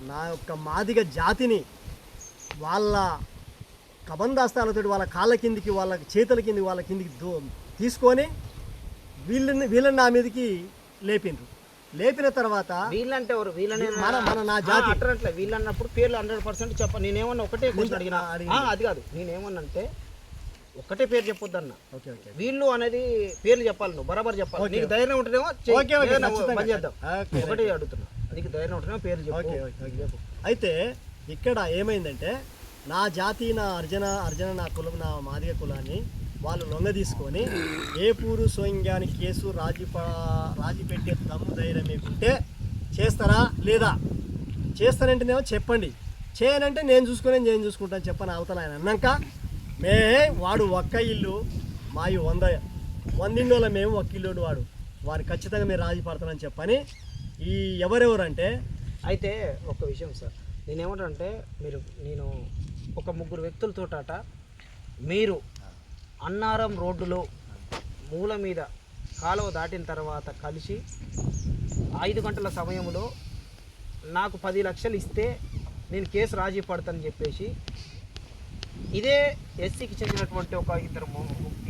B: నా యొక్క మాదిగ జాతిని వాళ్ళ కబందాస్తాలతో వాళ్ళ కాళ్ళ కిందికి, వాళ్ళ చేతుల కిందికి, వాళ్ళ కిందికి తీసుకొని వీళ్ళని నా మీదకి లేపిన తర్వాత,
A: వీళ్ళంటే ఎవరు? వీళ్ళని
B: నా జాతి
A: అట్లా వీళ్ళన్నప్పుడు పేర్లు 100% చెప్ప. నేనేమన్నా ఒకటే క్వశ్చన్ అడిగినా, అది కాదు, నేనేమన్నంటే ఒకటే పేరు చెప్పొద్దు అన్న. వీళ్ళు అనేది పేర్లు చెప్పాలి, నువ్వు బరాబర్ చెప్పాలి. నీకు ధైర్యం ఉంటేనేమో పని చేద్దాం, ఒకటే అడుగుతున్నా. నీకు ధైర్యం ఉంటేనేమో పేర్లు చెప్పు.
B: అయితే ఇక్కడ ఏమైందంటే, నా జాతి, నా అర్జన నా కులం, నా మాదిగ కులాన్ని వాళ్ళు లొంగ తీసుకొని ఏపూరు సోయింగానికి కేసు రాజీ పెట్టే దమ్ము ధైర్యం మీకుంటే చేస్తారా లేదా? చేస్తానంటేనేమో చెప్పండి, చేయనంటే నేను చూసుకుంటాను చెప్పని అవతల ఆయన అన్నాక వాడు ఒక్క ఇల్లు మావి 100 ఇళ్ళలో మేము ఒక్క ఇల్లు వాడు ఖచ్చితంగా మీరు రాజీ పడతానని చెప్పని ఈ ఎవరెవరంటే.
A: అయితే ఒక విషయం సార్, నేనేమంటానంటే నేను ఒక 3 వ్యక్తులతోట మీరు అన్నారం రోడ్డులో మూల మీద కాలువ దాటిన తర్వాత కలిసి 5 గంటల సమయంలో నాకు 10 లక్షలు ఇస్తే నేను కేసు రాజీ పడతానని చెప్పేసి ఇదే ఎస్సీకి చెందినటువంటి ఒక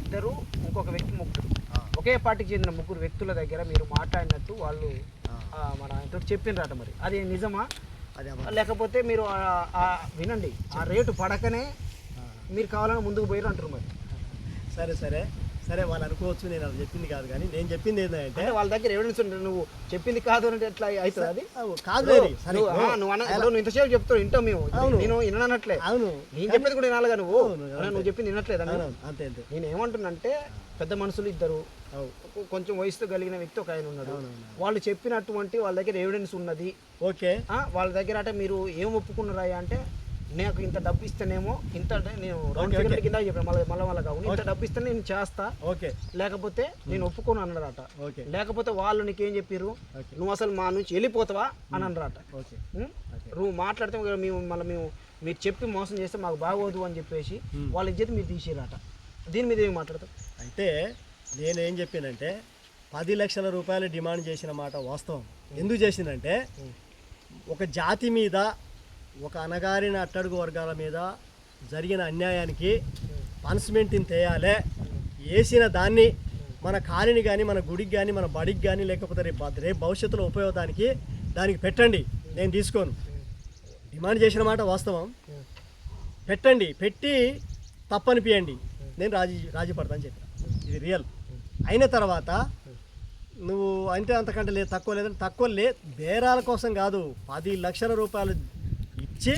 A: ఇద్దరు ఇంకొక వ్యక్తి 3 ఒకే పార్టీకి చెందిన 3 వ్యక్తుల దగ్గర మీరు మాట్లాడినట్టు వాళ్ళు మన ఆయనతో చెప్పిండ్రట. మరి అది నిజమా లేకపోతే మీరు వినండి ఆ రేటు పడకనే మీరు కావాలని ముందుకు పోయారు అంటారు. మరి
B: సరే వాళ్ళు అనుకోవచ్చు, నేను అది చెప్పింది కాదు, కానీ నేను చెప్పింది ఏంటంటే
A: వాళ్ళ దగ్గర ఎవిడెన్స్ ఉంటుంది. నువ్వు చెప్పింది కాదు అంటే ఎట్లా అవుతుంది? అది
B: కాదు,
A: నువ్వు ఇంతసేపు చెప్తావు వింటావు మేము. నేను వినట్లే.
B: అవును,
A: నేను చెప్పేది కూడా వినాలిగా. నువ్వు చెప్పింది వినట్లేదు.
B: అంతే
A: నేను ఏమంటున్నానంటే పెద్ద మనుషులు ఇద్దరు, కొంచెం వయసుతో కలిగిన వ్యక్తి ఒక ఆయన ఉన్నాడు. వాళ్ళు చెప్పినటువంటి వాళ్ళ దగ్గర ఎవిడెన్స్ ఉన్నది.
B: ఓకే, వాళ్ళ
A: దగ్గర అంటే మీరు ఏం ఒప్పుకున్నారా అంటే నాకు ఇంత డబ్బు ఇస్తేనేమో ఇంత నేను రౌండ్ ఫిగర్ కింద చెప్పాను, మళ్ళీ కావు ఇంత డబ్బు ఇస్తే నేను చేస్తా, లేకపోతే నేను ఒప్పుకోను అన్నారట. లేకపోతే వాళ్ళు నీకేం చెప్పారు, నువ్వు అసలు మా నుంచి వెళ్ళిపోతావా అని అన్నారట. నువ్వు మాట్లాడితే మేము మీరు చెప్పి మోసం చేస్తే మాకు బాగోదు అని చెప్పేసి వాళ్ళ ఇజ్జత్ మీరు తీసేరట. దీని మీద ఏమి మాట్లాడతావు?
B: అయితే నేనేం చెప్పానంటే 10 లక్షల రూపాయలు డిమాండ్ చేసిన మాట వాస్తవం. ఎందుకు చేసిందంటే ఒక జాతి మీద, ఒక అణగారిన అట్టడుగు వర్గాల మీద జరిగిన అన్యాయానికి పనిష్మెంట్ తేయాలి. వేసిన దాన్ని మన కాలిని కానీ, మన గుడికి కానీ, మన బడికి కానీ, లేకపోతే రేపు భవిష్యత్తులో ఉపయోగానికి దానికి పెట్టండి, నేను తీసుకోను. డిమాండ్ చేసిన మాట వాస్తవం, పెట్టండి, పెట్టి తప్పనిపియండి, నేను రాజీ పడతాను చెప్పాను. ఇది రియల్. అయిన తర్వాత నువ్వు అంటే అంతకంటే లేదు, తక్కువ లేదంటే తక్కువ బేరాల కోసం కాదు, 10 లక్షల రూపాయలు ఇచ్చి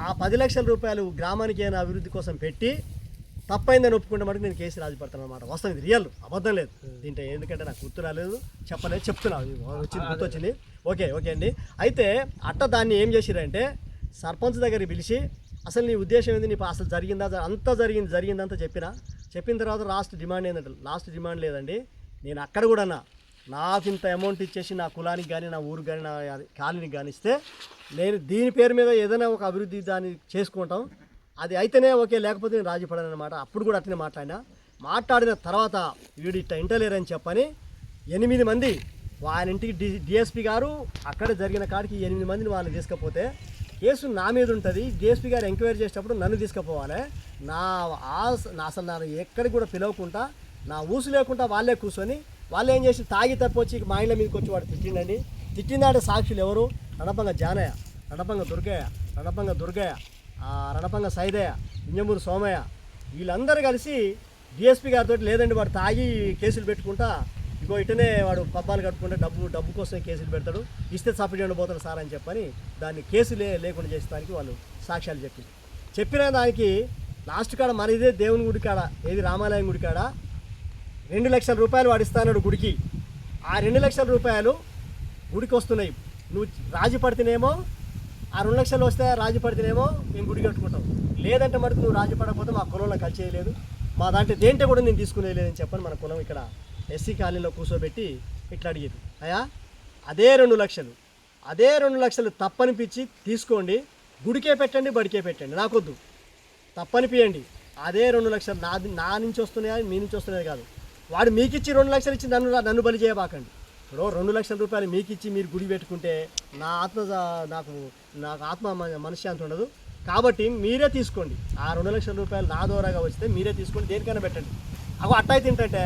B: ఆ 10 లక్షల రూపాయలు గ్రామానికి అయినా అభివృద్ధి కోసం పెట్టి తప్పైందని ఒప్పుకుంటే మటుకు నేను కేసు రాజీ పడతాను అన్నమాట. వాస్తవం, ఇది రియల్, అబద్ధం లేదు దీంట్లో. ఎందుకంటే నాకు గుర్తు రాలేదు, చెప్తున్నా, గుర్తొచ్చింది. ఓకే అండి. అయితే దాన్ని ఏం చేసిరంటే సర్పంచ్ దగ్గరికి పిలిచి అసలు నీ ఉద్దేశం ఏంది, నీ అసలు అంతా జరిగిందంతా చెప్పిన తర్వాత లాస్ట్ డిమాండ్ ఏంటంటే, లాస్ట్ డిమాండ్ లేదండి, నేను అక్కడ కూడా నాకు ఇంత అమౌంట్ ఇచ్చేసి నా కులానికి కానీ, నా ఊరికి కానీ, నా కాలనీకి కానీ ఇస్తే నేను దీని పేరు మీద ఏదైనా ఒక అభివృద్ధి దాన్ని చేసుకుంటాం, అది అయితేనే ఓకే, లేకపోతే నేను రాజీ పడను అన్నమాట. అప్పుడు కూడా అట్లనే మాట్లాడిన తర్వాత వీడు ఇట్లా ఇంటలేరని చెప్పని 8 మంది ఆయన ఇంటికి డిఎస్పీ గారు అక్కడ జరిగిన కాడికి 8 మందిని వాళ్ళు తీసుకపోతే కేసు నా మీద ఉంటుంది. డిఎస్పీ గారు ఎంక్వైరీ చేసేటప్పుడు నన్ను తీసుకుపోవాలి. అసలు నా ఎక్కడికి కూడా పిలవకుండా నా ఊసు లేకుండా వాళ్ళే కూర్చొని వాళ్ళు ఏం చేసి తాగి తప్పొచ్చి మా ఇళ్ళ మీదకి వచ్చి వాడు తిట్టిందంటే సాక్షులు ఎవరు? రణపంగ జానయ్య, రణపంగ దుర్గయ్య, రణపంగ సైదయ్య, ఇంజమూరు సోమయ్య, వీళ్ళందరూ కలిసి డిఎస్పీ గారితో లేదండి వాడు తాగి కేసులు పెట్టుకుంటా, ఇగో ఇటనే వాడు పబ్బాలు కట్టుకుంటే డబ్బు కోసం కేసులు పెడతాడు, ఇస్తే సపరేట్ పోతాడు సార్ అని చెప్పని దాన్ని కేసు లేకుండా చేసేదానికి వాళ్ళు సాక్ష్యాలు చెప్పిన దానికి లాస్ట్ కాడ మన ఇదే దేవుని గుడి కాడ, ఏది రామాలయం గుడి కాడ 2 లక్షల రూపాయలు వాడు ఇస్తాడు గుడికి. ఆ 2 లక్షల రూపాయలు గుడికి వస్తున్నాయి. నువ్వు రాజీ పడితేనేమో ఆ 2 లక్షలు వస్తే రాజీ పడితేనేమో మేము గుడి కట్టుకుంటాం, లేదంటే మటుకు నువ్వు రాజీ పడకపోతే మా కులంలో కలిసి చేయలేదు, మా దాంట్లో దేంట్లో కూడా నేను తీసుకునే లేదని చెప్పని మన కులం ఇక్కడ ఎస్సీ కాలనీలో కూర్చోబెట్టి ఇట్లా అడిగేది. అయ్యా అదే 2 లక్షలు తప్పనిపించి తీసుకోండి, గుడికే పెట్టండి, బడికే పెట్టండి, నాకొద్దు, తప్పనిపియండి. అదే 2 లక్షలు నా నుంచి వస్తున్నాయా, మీ నుంచి వస్తున్నాయి కాదు, వాడు మీకు ఇచ్చి 2 లక్షలు ఇచ్చి నన్ను బలి చేయబాకండి. ఇప్పుడు 2 లక్షల రూపాయలు మీకు ఇచ్చి మీరు గుడి పెట్టుకుంటే నాకు ఆత్మ మనశ్శాంతి ఉండదు. కాబట్టి మీరే తీసుకోండి, ఆ 2 లక్షల రూపాయలు నా ద్వారాగా వస్తే మీరే తీసుకోండి, దేనికైనా పెట్టండి. అట్టాయి తింటే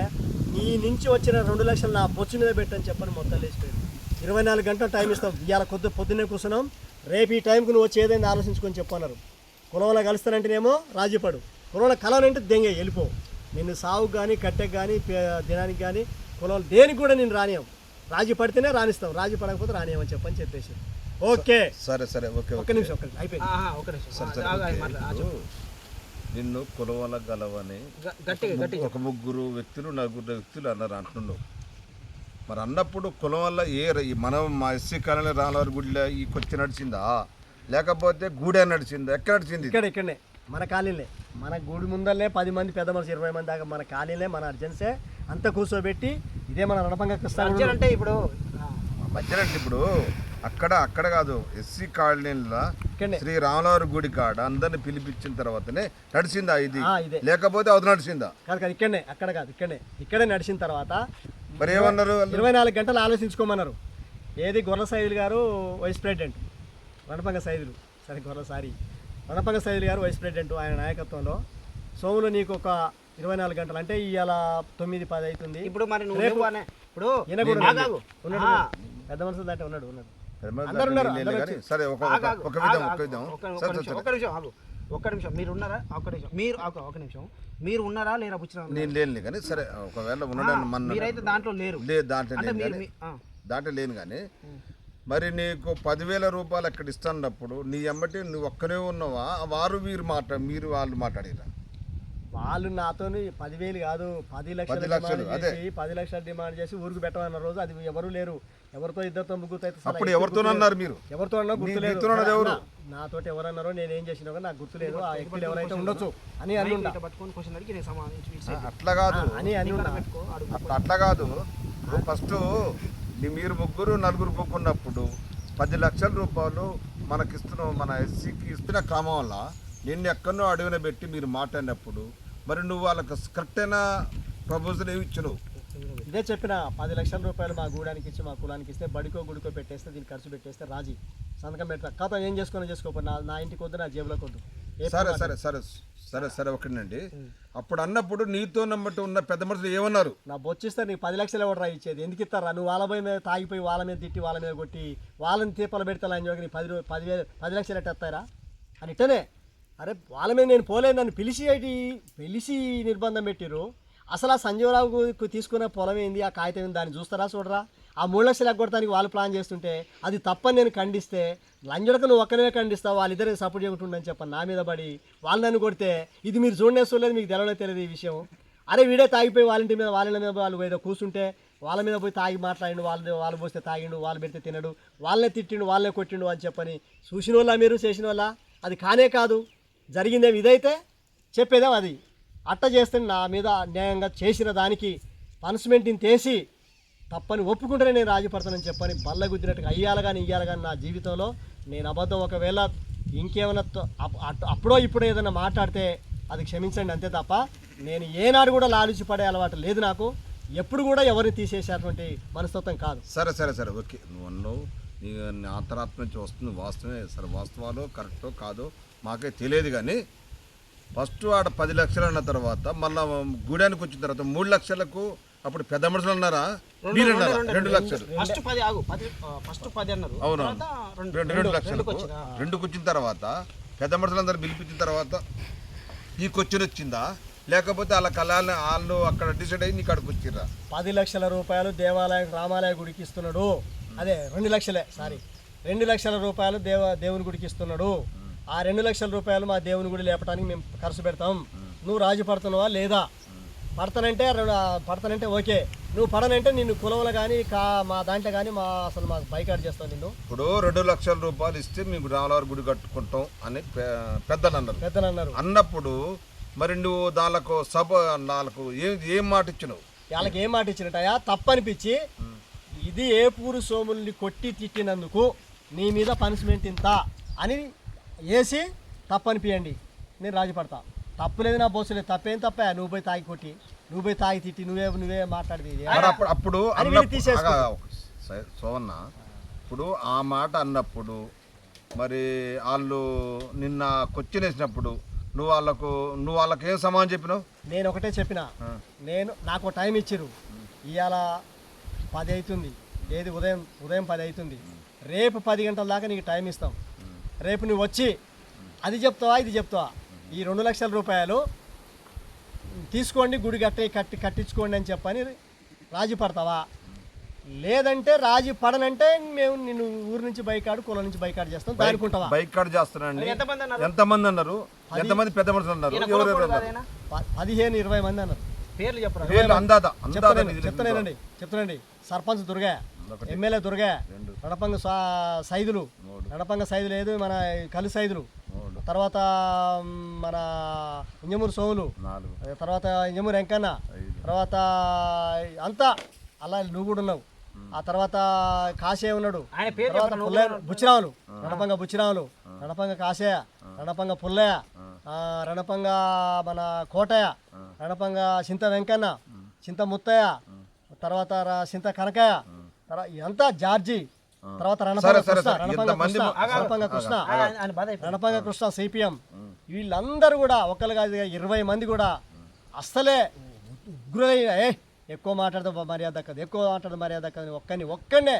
B: నీ నుంచి వచ్చిన 2 లక్షలు నా బొచ్చు మీద పెట్టని చెప్పని మొత్తం లేచిపోయింది. 24 గంటలు టైం ఇస్తాం, ఇవాళ పొద్దున్నే కూర్చున్నాం, రేపు ఈ టైంకి నువ్వు వచ్చి ఏదైనా ఆలోచించుకొని చెప్పన్నారు. కులంలో కలుస్తానంటేనేమో రాజీపడు, కులంలో కలవనంటే దెంగ వెళ్ళిపో, నిన్ను సావుకు కానీ, కట్టెకి కానీ, దినానికి కానీ, కులంలో దేనికి కూడా నేను రానియం, రాజీ పడితేనే రాణిస్తాం, రాజీ పడకపోతే రానియమని చెప్పని చెప్పేసి. ఓకే
C: సరే
B: ఒక్క నిమిషం అయిపోయింది.
C: నిన్ను కులవల గలవని ఒక 3 వ్యక్తులు 4 వ్యక్తులు అన్నారు అంటున్నావు. మరి అన్నప్పుడు కులం వల్ల మనం మా ఎస్సీ కాలనీ రామవారి గుడిలో ఈ కొచ్చి నడిచిందా లేకపోతే గూడే నడిచిందా ఎక్కడ నడిచింది
B: ఇక్కడనే మన కాలనీలే మన గుడి ముందరనే 10 మంది పెద్ద మనిషి 20 మంది దాకా మన కాలనీలే మన అర్జెన్సే అంతా కూర్చోబెట్టి ఇదే మన రణపంగా కృష్ణ
A: అంటే ఇప్పుడు
C: మధ్యలో ఇప్పుడు అక్కడ కాదు ఎస్సీ కాలనీలో శ్రీ రామవారి గుడి కాడ అందరిని పిలిపించిన తర్వాతనే నడిచిందా ఇది
B: ఇదే
C: లేకపోతే అది నడిచిందా
B: కాదు ఇక్కడనే అక్కడ కాదు ఇక్కడే నడిచిన తర్వాత
C: మరి ఏమన్నారు
B: 24 గంటలు ఆలోచించుకోమన్నారు. ఏది గొర్రె సైదులు గారు వైస్ ప్రెసిడెంట్ రణపంగ సైదులు రణపంగ సైదులు గారు వైస్ ప్రెసిడెంట్ ఆయన నాయకత్వంలో సోములు నీకు ఒక 24 గంటలు అంటే ఇవాళ 9-10 అవుతుంది.
A: ఇప్పుడు మరి నువ్వు ఇప్పుడు
B: ఈయన కూడా ఉన్నాడు పెద్ద మనుషులు దాంట్లో ఉన్నాడు
C: సరే
A: ఒక్క నిమిషం మీరు ఉన్నారా? ఒక నిమిషం మీరు ఉన్నారా లేరా బుచ్చిరా?
C: నేను లేను కానీ సరే ఒకవేళ ఉన్నాడని
A: మీరైతే దాంట్లో లేరు.
C: లేదు దాంట్లో లేను కానీ మరి నీకు 10,000 రూపాయలు అక్కడ ఇస్తున్నప్పుడు నీ ఎమ్మటి నువ్వు ఒక్కనే ఉన్నావా వారు మీరు వాళ్ళు మాట్లాడిరా?
B: వాళ్ళు నాతో 10,000 కాదు 10 లక్షలు 10 లక్షలు డిమాండ్ చేసి ఊరికి పెట్టమన్న రోజు అది ఎవరు లేరు. ఎవరితో ఇద్దరితో ముగ్గురు అయితే
C: అప్పుడు ఎవరితో అన్నారు మీరు?
B: ఎవరితో అన్నా గుర్తులేదు.
C: ఎవరు
B: నాతోటి ఎవరన్నారో నేను ఏం చేసినా నాకు గుర్తులేదు. ఆ వ్యక్తులు ఎవరైతే ఉండొచ్చు అని
C: అట్లా కాదు అట్లా కాదు. ఫస్ట్ మీరు ముగ్గురు నలుగురు బుక్కున్నప్పుడు 10 లక్షల రూపాయలు మనకిస్తున్నాం మన ఎస్సీకి ఇస్తున్న క్రమం వల్ల నిన్ను ఎక్కడో అడుగున పెట్టి మీరు మాట్లాడినప్పుడు మరి నువ్వు వాళ్ళకి కరెక్ట్ అయిన ప్రపోజల్ ఏమి ఇచ్చినావు?
B: ఇదే చెప్పిన 10 లక్షల రూపాయలు మా గూడానికి ఇచ్చి మా కులానికి ఇస్తే బడికో గుడికో పెట్టేస్తే దీన్ని ఖర్చు పెట్టేస్తే రాజీ సంతకం పెడతా ఖాతా ఏం చేసుకోకపోతే నా ఇంటికి వద్దు నా జేబులోకి వద్దు.
C: సరే సరే సరే సరే సరే ఒకటండి. అప్పుడు అన్నప్పుడు నీతో నమ్మట్టు ఉన్న పెద్ద మనుషులు ఏమన్నారు?
B: నా బొచ్చిస్తే నీకు 10 లక్షలు ఎవరు రా ఇచ్చేది? ఎందుకు ఇస్తారా? నువ్వు వాళ్ళ మీద తాగిపోయి వాళ్ళ మీద తిట్టి వాళ్ళ మీద కొట్టి వాళ్ళని తీపలు పెడతా అని చెప్పి 10 లక్షలు ఎట్టేస్తారా అని ఇట్టనే. అరే వాళ్ళ మీద నేను పోలేదు, నన్ను పిలిచి నిర్బంధం పెట్టిరు. అసలు ఆ సంజీవరావుకు తీసుకున్న పొలం ఏంది, ఆ కాగితం ఏంది దాన్ని చూస్తారా చూడరా? ఆ 3 లక్షలు ఎగ్గొడటానికి వాళ్ళు ప్లాన్ చేస్తుంటే అది తప్పని నేను ఖండిస్తే లంజడకు నువ్వు ఒక్కనే ఖండిస్తావు, వాళ్ళిద్దరే సపోర్ట్ చేయకుంటుండని చెప్పని నా మీద పడి వాళ్ళు నన్ను కొడితే ఇది మీరు చూడలేదు, మీకు తెలియలేదు ఈ విషయం. అరే వీడే తాగిపోయి వాళ్ళ ఇంటి మీద వాళ్ళ మీద వాళ్ళు ఏదో కూర్చుంటే వాళ్ళ మీద పోయి తాగి మాట్లాడిండు, వాళ్ళు పోస్తే తాగిండు, వాళ్ళు పెడితే తినడు, వాళ్ళనే తిట్టిండు, వాళ్ళనే కొట్టిండు అని చెప్పని చూసిన వాళ్ళ మీరు చేసిన వాళ్ళ అది కానే కాదు. జరిగిందేమి ఇదైతే చెప్పేదేం అది. అట్ట చేస్తే నా మీద అన్యాయంగా చేసిన దానికి పనిష్మెంట్ని తీసి తప్పని ఒప్పుకుంటేనే నేను రాజీపడతానని చెప్పని బల్ల గుద్దినట్టుగా ఇయ్యాలి కానీ నా జీవితంలో నేను అబద్ధం ఒకవేళ ఇంకేమైనా అప్పుడో ఇప్పుడో ఏదైనా మాట్లాడితే అది క్షమించండి అంతే తప్ప నేను ఏనాడు కూడా లాలుచి పడే అలవాటు లేదు నాకు. ఎప్పుడు కూడా ఎవరిని తీసేసేటువంటి మనస్తత్వం కాదు.
C: సరే సరే సరే ఓకే. నువ్వు నీ అంతరాత్మ నుంచి వస్తుంది వాస్తవమే. సరే వాస్తవాలు కరెక్టో కాదో మాకే తెలియదు కానీ ఫస్ట్ ఆడ 10 లక్షలు అన్న తర్వాత మళ్ళీ గూడానికి వచ్చిన తర్వాత 3 లక్షలకు అప్పుడు పెద్ద మనుషులు అన్నారా? మీరు అన్నారా 2 లక్షలు? అవును 2 లక్షలు 2కు వచ్చిన తర్వాత పెద్ద మనుషులందరూ పిలిపించిన తర్వాత ఈ క్వశ్చన్ వచ్చిందా లేకపోతే వాళ్ళ కళాలని వాళ్ళు అక్కడ డిసైడ్ అయ్యి నీకు అక్కడికి వచ్చిర్రా?
B: 10 లక్షల రూపాయలు దేవాలయం రామాలయ గుడికి ఇస్తున్నాడు. అదే 2 లక్షలే 2 లక్షల రూపాయలు దేవుని గుడికి ఇస్తున్నాడు. ఆ 2 లక్షల రూపాయలు మా దేవుని గుడి లేపడానికి మేము ఖర్చు పెడతాం. నువ్వు రాజు పడుతున్నావా లేదా? పడతానంటే ఓకే, నువ్వు పడనంటే నిన్ను కులంలో కానీ మా దాంట్లో కానీ అసలు మాకు బైకాట్ చేస్తావు నిన్ను.
C: ఇప్పుడు 2 లక్షల రూపాయలు ఇస్తే మీకు రామవారి గుడి కట్టుకుంటాం అని పెద్దలు అన్నప్పుడు మరి నువ్వు వాళ్ళకు ఏం మాట ఇచ్చినావు?
B: వాళ్ళకి ఏం మాట ఇచ్చినట్టయా తప్పనిపించి ఇది ఏపూరు సోముల్ని కొట్టి తిట్టినందుకు నీ మీద పనిష్మెంట్ ఇంత అని వేసి తప్పనిపియండి, నేను రాజీపడతా. తప్పులేదు నా బోసు లేదు, తప్పేం తప్ప నువ్వు పోయి తాగి కొట్టి నువ్వు పోయి తాగి తిట్టి నువ్వే మాట్లాడేది
C: అప్పుడు సోవన్న ఇప్పుడు ఆ మాట అన్నప్పుడు మరి వాళ్ళు నిన్న క్వశ్చన్ వేసినప్పుడు నువ్వు వాళ్ళకి ఏం సమాధానం చెప్పినావు?
B: నేను ఒకటే చెప్పిన, నాకు టైం ఇచ్చిరు. ఇవాళ 10 అవుతుంది, ఏది ఉదయం 10 అవుతుంది. రేపు 10 గంటల దాకా నీకు టైం ఇస్తాం. రేపు నువ్వు వచ్చి అది చెప్తావా ఇది చెప్తావా? ఈ 2 లక్షల రూపాయలు తీసుకోండి గుడి కట్టించుకోండి అని చెప్పని రాజీ పడతావా? లేదంటే రాజీ పడనంటే మేము నిన్ను ఊరు నుంచి బైకాడు కులం నుంచి బైకాడు చేస్తాం దానికుంటావా?
C: బైకాడు చేస్తానండి. ఎంతమంది అన్నారు? ఎంతమంది పెద్ద మనుషులు అన్నారు? 15-20
B: మంది అన్నారు.
A: పేర్లు చెప్పరా?
C: పేర్లు అందాదా
B: చెప్తానండి. సర్పంచ్ దుర్గా, ఎమ్మెల్యే దుర్గా, నడపంగ సైదులు, నడపంగ సైదు లేదు మన కలి సైదులు, తర్వాత మన ఇంజమూరు సోములు, తర్వాత ఇంజమూరు వెంకన్న, తర్వాత అంతా అలా నువ్వు కూడా ఉన్నావు. ఆ తర్వాత కాశయ్య ఉన్నాడు, తర్వాత బుచ్చిరాములు, రణపంగ బుచ్చిరాములు, రణపంగ కాశయ్య, రణపంగ పుల్లయ్య, రణపంగ మన కోటయ్య, రణపంగ చింత వెంకన్న, చింత ముత్తయ్య, తర్వాత చింత కనకయ్య, ఇదంతా జార్జి, తర్వాత రణపంగ కృష్ణ సిపిఎం, వీళ్ళందరూ కూడా ఒకరుగా 20 మంది కూడా అస్సలే ఉగ్రులైన ఎక్కువ మాట్లాడితే మర్యాద దక్కదు, ఎక్కువ మాట్లాడితే మర్యాద దక్కదు, ఒక్కనే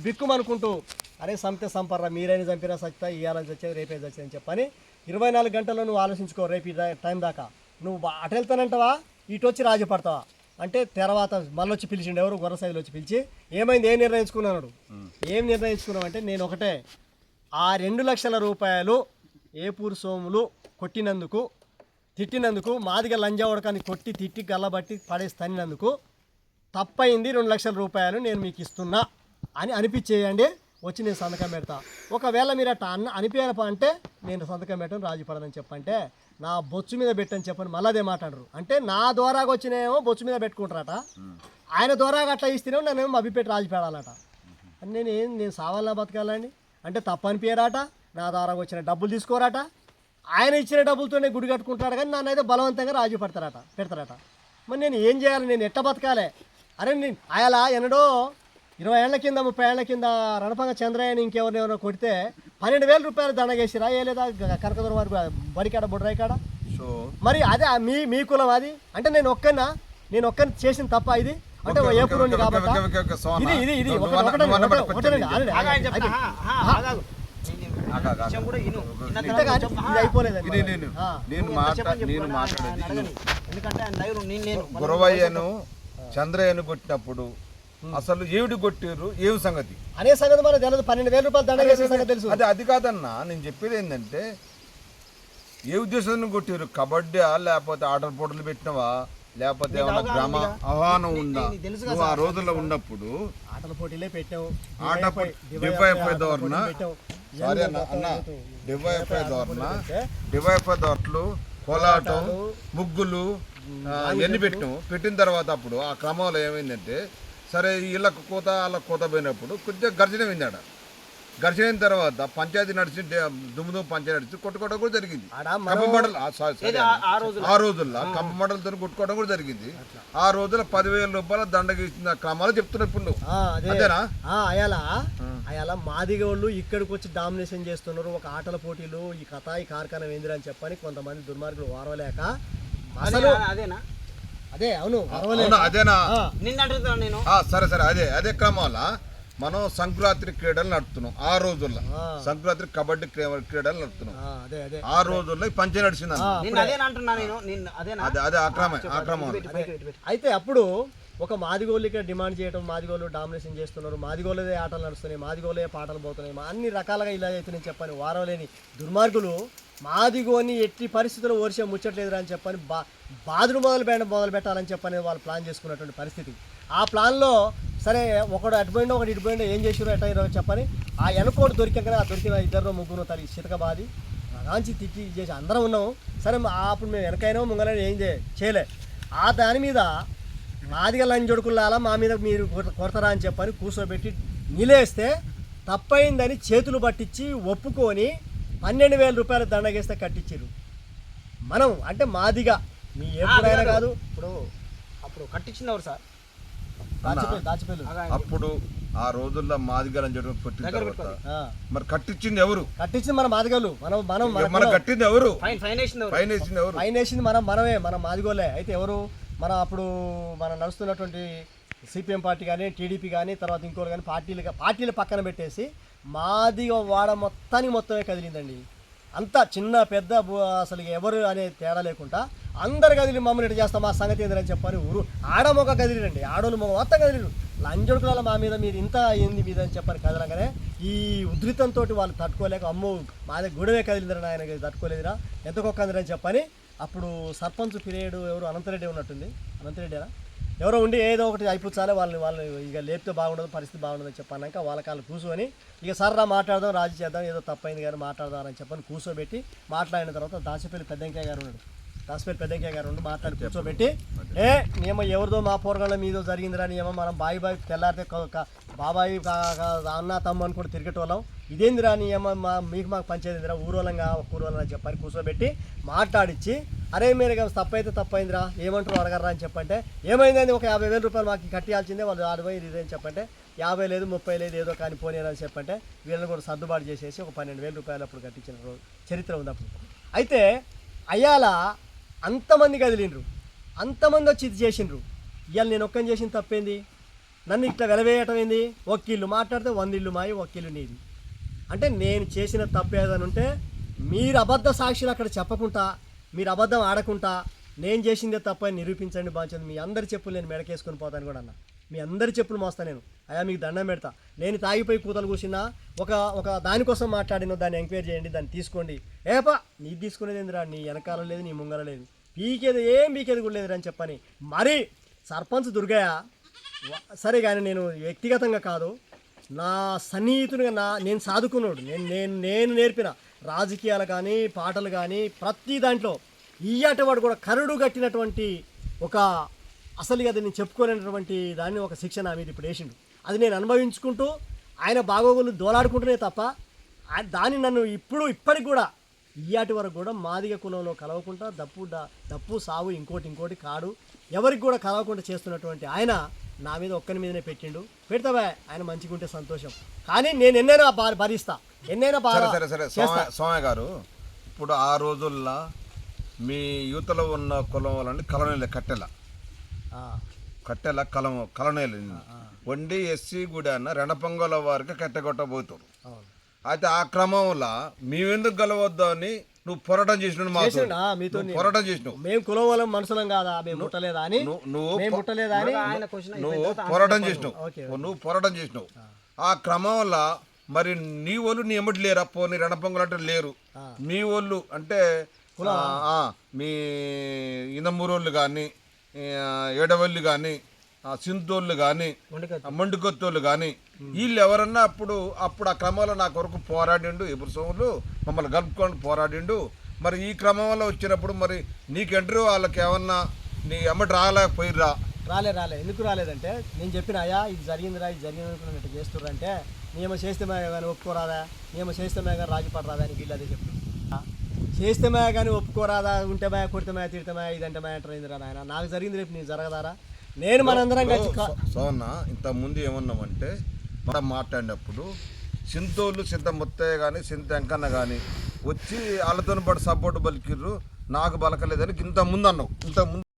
B: బిక్కుమనుకుంటూ అరే సంతే సంపర్రా మీరైనా చంపినా సచ్చితా ఇవ్వాలని చచ్చేది రేపే చచ్చేది అని చెప్పని 24 గంటల్లో నువ్వు ఆలోచించుకో. రేపు ఈ టైం దాకా నువ్వు అటు వెళ్తానంటావా, ఇటు వచ్చి రాజీ పడతావా అంటే తర్వాత మళ్ళీ వచ్చి పిలిచిండు ఎవరు గొర్ర సైజులు వచ్చి పిలిచి ఏమైంది ఏం నిర్ణయించుకున్నాడు, ఏం నిర్ణయించుకున్నావంటే నేను ఒకటే, ఆ 2 లక్షల రూపాయలు ఏపూరు సోములు కొట్టినందుకు తిట్టినందుకు మాదిగ లంజావడకాన్ని కొట్టి తిట్టి గల్లబట్టి పడేసి తన్నినందుకు తప్పైంది, 2 లక్షల రూపాయలు నేను మీకు ఇస్తున్నా అని అనిపించేయండి, వచ్చి నేను సంతకం పెడతా. ఒకవేళ మీరు అట్లా అనిపించాల అంటే నేను సంతకం పెట్టను రాజీ పడనని చెప్పంటే నా బొచ్చు మీద పెట్టని చెప్పని మళ్ళీ అదే మాట్లాడరు. అంటే నా ద్వారాగా వచ్చినేమో బొచ్చు మీద పెట్టుకుంటారట, ఆయన ద్వారాగా అట్లా ఇస్తేనేమో నన్నేమో అభిపెట్టి రాజీ పెడాలట. నేను సావాలా బతకాలండి అంటే తప్పు అనిపించారట, నా ద్వారాగా వచ్చిన డబ్బులు తీసుకోరాట, ఆయన ఇచ్చిన డబ్బులతోనే గుడి కట్టుకుంటాడు కానీ నన్ను అయితే బలవంతంగా రాజీ పెడతారట. మరి నేను ఏం చేయాలి, నేను ఎట్ట బతకాలి? అరే నేను అలా ఎన్నడో 20 ఏళ్ల కింద 30 ఏళ్ల కింద రణపంగ చంద్రయ్యని ఇంకెవరినెవరో కొడితే 12,000 రూపాయలు దండగేసిరా ఏ లేదా కనకదుర్గ వారి బడికాడ బుడ్రాయికాడ. మరి అదే మీ కులం అది అంటే నేను ఒక్కని చేసిన తప్ప ఇది అంటే ఏపురు కాబట్టి ఇది
C: గురవయ్యను చంద్రయ్యను కొట్టినప్పుడు అసలు ఏమిటి కొట్టారు ఏమి సంగతి
B: అనే సంగతి మనకు తెలియదు. 12,000 రూపాయలు దండగేసిన సంగతి తెలుసు.
C: అది కాదన్నా నేను చెప్పేది ఏంటంటే ఏ ఉద్దేశంతో కొట్టారు, కబడ్డీ లేకపోతే ఆటల పోటీలు పెట్టినవా లేకపోతే ఏమన్నా గ్రామ ఆహ్వానం ఉందా? నువ్వు ఆ రోజుల్లో ఉన్నప్పుడు
B: ఆటల పోటీలే పెట్టావు,
C: డివైఎఫ్ఐ దోరణ సారీ అన్న డివైఎఫ్ఐ దోరట్లు కోలాటం ముగ్గులు ఎన్ని పెట్టిన తర్వాత అప్పుడు ఆ క్రమంలో ఏమైందంటే సరే వీళ్ళకు కోత వాళ్ళకు కోత పోయినప్పుడు కొద్దిగా గర్జన అయింది. గర్జన అయిన తర్వాత పంచాయతీ నడిచి దుమ్ము పంచాయతీ నడిచి కొట్టుకోవడం కూడా జరిగింది. ఆ రోజుల్లో కంప మండలతో కొట్టుకోవడం కూడా జరిగింది. ఆ రోజుల్లో 10,000 రూపాయల దండగిచ్చిన క్రమాలు చెప్తున్నా ఇప్పుడు. అదేనా
B: అలా మాదిగ వాళ్ళు ఇక్కడికి వచ్చి డామినేషన్ చేస్తున్నారు. ఒక ఆటల పోటీలు ఈ కథ ఈ కార్ఖానం ఏందిరా అని చెప్పని కొంతమంది దుర్మార్గులు వారవలేక అసలు అదే అవును
C: అదేనా నిన్న అడుగుతాను నేను. సరే అదే క్రమాల మనం సంక్రాంతి క్రీడలు నడుపుతున్నాం. ఆ రోజుల్లో సంక్రాంతి కబడ్డీ క్రీడలు నడుపుతున్నాం. ఆ రోజుల్లో పంచే నడిచింది. అదే ఆక్రమణ.
B: అయితే అప్పుడు ఒక మాదిగోళ్ళు ఇక్కడ డిమాండ్ చేయడం, మాదిగోళ్ళు డామినేషన్ చేస్తున్నారు, మాదిగోళ్ళదే ఆటలు నడుస్తున్నాయి, మాదిగోళ్ళే పాటలు పోతున్నాయి, అన్ని రకాలుగా ఇలా అవుతున్నాయి చెప్పని వారవలేని దుర్మార్గులు మాదిగోని ఎట్టి పరిస్థితుల్లో వర్షం ముచ్చట్లేదురా అని చెప్పని బాధలు మొదలు పెట్టాలని చెప్పని వాళ్ళు ప్లాన్ చేసుకున్నటువంటి పరిస్థితి. ఆ ప్లాన్లో సరే ఒకడు అటుపోయిండో ఒకటి ఇటుపోయిండో ఏం చేసారో ఎట్టయిరో చెప్పని ఆ వెనకోడు దొరికాకనే ఆ దొరికిన 2-3 తల్లి చితకబాది రాంచి తిట్టి చేసి అందరం ఉన్నాము. సరే అప్పుడు మేము వెనకైనా ముంగలైనా ఏం చేయలే. ఆ దాని మీద మాదిగ లంజొడుకుల్లాలా మా మీద మీరు కొడతారా అని చెప్పని కూర్చోబెట్టి నిలేస్తే తప్పైందని చేతులు పట్టించి ఒప్పుకొని 12,000 రూపాయలు దండగేస్తే కట్టించారు. మనం అంటే మాదిగా మీ ఎప్పుడైనా కాదు
A: అప్పుడు కట్టించినవారు సార్
C: దాచిపోయి అప్పుడు ఆ రోజుల్లో మాదిగలని చెప్పి కొట్టిన తర్వాత మరి కట్టించింది ఎవరు?
B: కట్టించింది మన మాదిగలు.
C: మన కట్టింది ఎవరు?
B: ఫైన్ వేసింది మనమే, మన మాదిగోలే. అయితే ఎవరు మన అప్పుడు మనం నడుస్తున్నటువంటి సిపిఎం పార్టీ కానీ టీడీపీ కానీ తర్వాత ఇంకోరు కానీ పార్టీలు పక్కన పెట్టేసి మాదిగ వాడ మొత్తమే కదిలిందండి. అంతా చిన్న పెద్ద అసలు ఎవరు అనే తేడా లేకుండా అందరు కదిలి మమ్మల్ని ఎట్లా చేస్తాం మా సంగతి ఏందని చెప్పని ఊరు ఆడమొక కదిలిరండి, ఆడోళ్ళు మొగ మొత్తం కదిలిరు. లంజొడుకుల మా మీద మీరు ఇంత ఏంది మీద అని చెప్పని కదలగానే ఈ ఉధృతంతో వాళ్ళు తట్టుకోలేక అమ్మో మా దగ్గర గొడవే కదిలిందిరా ఆయన తట్టుకోలేదురా ఎంతకొక్కందిరని చెప్పని అప్పుడు సర్పంచ్ పీరియడ్ ఎవరు అనంతరెడ్డి ఉన్నట్టుంది, అనంతరెడ్డినా ఎవరో ఉండి ఏదో ఒకటి అయిపోతాలే వాళ్ళు ఇక లేపితే బాగుండదు, పరిస్థితి బాగుండదు చెప్పన్నాక వాళ్ళ కాళ్ళు కూర్చొని ఇక సర్రా మాట్లాడదాం, రాజీ చేద్దాం, ఏదో తప్పైంది కానీ మాట్లాడదాం అని చెప్పని కూర్చోబెట్టి మాట్లాడిన తర్వాత దాచిపల్లి పెద్దంకయ్య గారు ఉన్నాడు, దాచిపల్లి పెద్దంకయ్య గారు ఉండి మాట్లాడి కూర్చోబెట్టి నియమ ఎవరిదో మా పోరగాళ్ళ మీదో జరిగిందిరా నియమ మనం బాయి తెల్లారితే బాబాయి అన్న తమ్ము అని కూడా తిరిగేటోళ్ళం, ఇదేందిరా నియమ మాకు పంచేదిరా ఊరోళంగా ఊరోళం అని చెప్పని కూర్చోబెట్టి మాట్లాడిచ్చి అరే మీరు తప్పైతే తప్పైందిరా ఏమంటారు అడగరా అని చెప్పంటే ఏమైందని ఒక 50,000 రూపాయలు మాకు కట్టియాల్సిందే వాళ్ళు 60 ఇది అని చెప్పంటే 50 లేదు 30 లేదు ఏదో కానీ పోనీరని చెప్పంటే వీళ్ళని కూడా సర్దుబాటు చేసేసి ఒక 12,000 రూపాయలు అప్పుడు కట్టించిన రోజు చరిత్ర ఉంది అప్పుడు. అయితే అయ్యాల అంతమంది కదిలిండ్రు, అంతమంది వచ్చి ఇది చేసిండ్రు, ఇవాళ నేను ఒక్కని చేసిన తప్పేంది, నన్ను ఇట్లా వెలవేయటం ఏంది, ఒక్కిళ్ళు మాట్లాడితే 100 ఇళ్ళు మాయి 1 ఇల్లు నీది అంటే నేను చేసిన తప్పు ఏదైనా ఉంటే మీరు అబద్ధ సాక్షులు అక్కడ చెప్పకుండా మీరు అబద్ధం ఆడకుండా నేను చేసిందే తప్ప అని నిరూపించండి బాగుంది, మీ అందరి చెప్పులు నేను మెడకేసుకొని పోతాను కూడా అన్న, మీ అందరి చెప్పులు మోస్తా నేను, అయ్యా మీకు దండం పెడతా, నేను తాగిపోయి కూతలు కూర్చున్నా ఒక దానికోసం మాట్లాడిన దాన్ని ఎంక్వైరీ చేయండి, దాన్ని తీసుకోండి, ఏపా నీ తీసుకునేది ఏందిరా, నీ వెనకాల లేదు నీ ముంగల లేదు, పీకేది ఏం పీకేది కూడా లేదురా అని చెప్పని మరి సర్పంచ్ దుర్గయ్య సరే కానీ నేను వ్యక్తిగతంగా కాదు నా సన్నిహితునిగా నేను సాదుకున్నాడు, నేను నేర్పిన రాజకీయాలు కానీ పాటలు కానీ ప్రతి దాంట్లో ఈయాటవాడు కూడా కరుడు కట్టినటువంటి ఒక అసలు అది నేను చెప్పుకోలేనటువంటి దాన్ని ఒక శిక్ష నా మీద ఇప్పుడు వేసిండు, అది నేను అనుభవించుకుంటూ ఆయన బాగోగులు దోలాడుకుంటూనే తప్ప దాన్ని నన్ను ఇప్పటికి కూడా ఈయాటి వరకు కూడా మాదిగ కులంలో కలవకుండా దప్పు సావు ఇంకోటి కాడు ఎవరికి కూడా కలవకుండా చేస్తున్నటువంటి ఆయన నా మీద ఒక్కని మీదనే పెట్టిండు, పెడతావా ఆయన మంచిగా ఉంటే సంతోషం, కానీ నేను ఎన్నైనా భరిస్తా, ఎన్నైనా
C: సరే సోమయ్య గారు, ఇప్పుడు ఆ రోజుల్లో మీ యూతలో ఉన్న కులం వాళ్ళని కలనేలు కట్టెల కలనేలు వండి ఎస్సీ గుడి అన్న రణపొంగల వారికి కట్టెగొట్టబోతారు. అయితే ఆ క్రమంలో మేమెందుకు గెలవద్దు అని నువ్వు పోరాటం చేసినావు,
B: మీతో
C: పోరాటం చేసినావు,
B: మేము కులం వాళ్ళం మనుషులం కాదా మేము ముట్టలేదా అని
C: నువ్వు పోరాటం చేసినావు ఆ క్రమంలో మరి నీ వాళ్ళు నీ ఎమ్మటి లేరా, పోనీ రణపొంగలు అంటే లేరు, మీ వాళ్ళు అంటే మీ ఇనమూరోళ్ళు కానీ ఏడవల్లి కానీ సింతోళ్ళు కానీ మొండికొత్తోళ్ళు కానీ వీళ్ళు ఎవరన్నా అప్పుడు ఆ క్రమంలో నా కొరకు పోరాడిండు, ఎప్పుడు సోములు మమ్మల్ని కలుపుకొని పోరాడిండు, మరి ఈ క్రమంలో వచ్చినప్పుడు మరి నీకెంటరు వాళ్ళకి ఏమన్నా నీ ఎమ్మటి రాలేకపోయిర్రా?
B: రాలే ఎందుకు రాలేదంటే నేను చెప్పిన అయ్యా ఇది జరిగిందిరా ఇది జరిగింది చేస్తుర్రంటే నేమో చేస్తే కానీ ఒప్పుకోరాదా, నేమో చేస్తే కానీ రాజీ పడరాదా అని వీళ్ళు అదే చెప్తారు, చేస్తే కానీ ఒప్పుకోరాదా, ఉంటే కొడితే తిడితే ఇదంటే అంటారు ఏందిరా నాయన, నాకు జరిగింది రేపు నీకు జరగదారా, నేను మనందరం కలిసి
C: సోన్న ఇంత ముందు ఏమన్నామంటే మనం మాట్లాడినప్పుడు సింతోళ్ళు సింత ముత్తయ్య కానీ సింత వెంకన్న కానీ వచ్చి వాళ్ళతో పాటు సపోర్ట్ పలికిర్రు, నాకు బలకలేదని ఇంత ముందు అన్నావు, ఇంత ముందు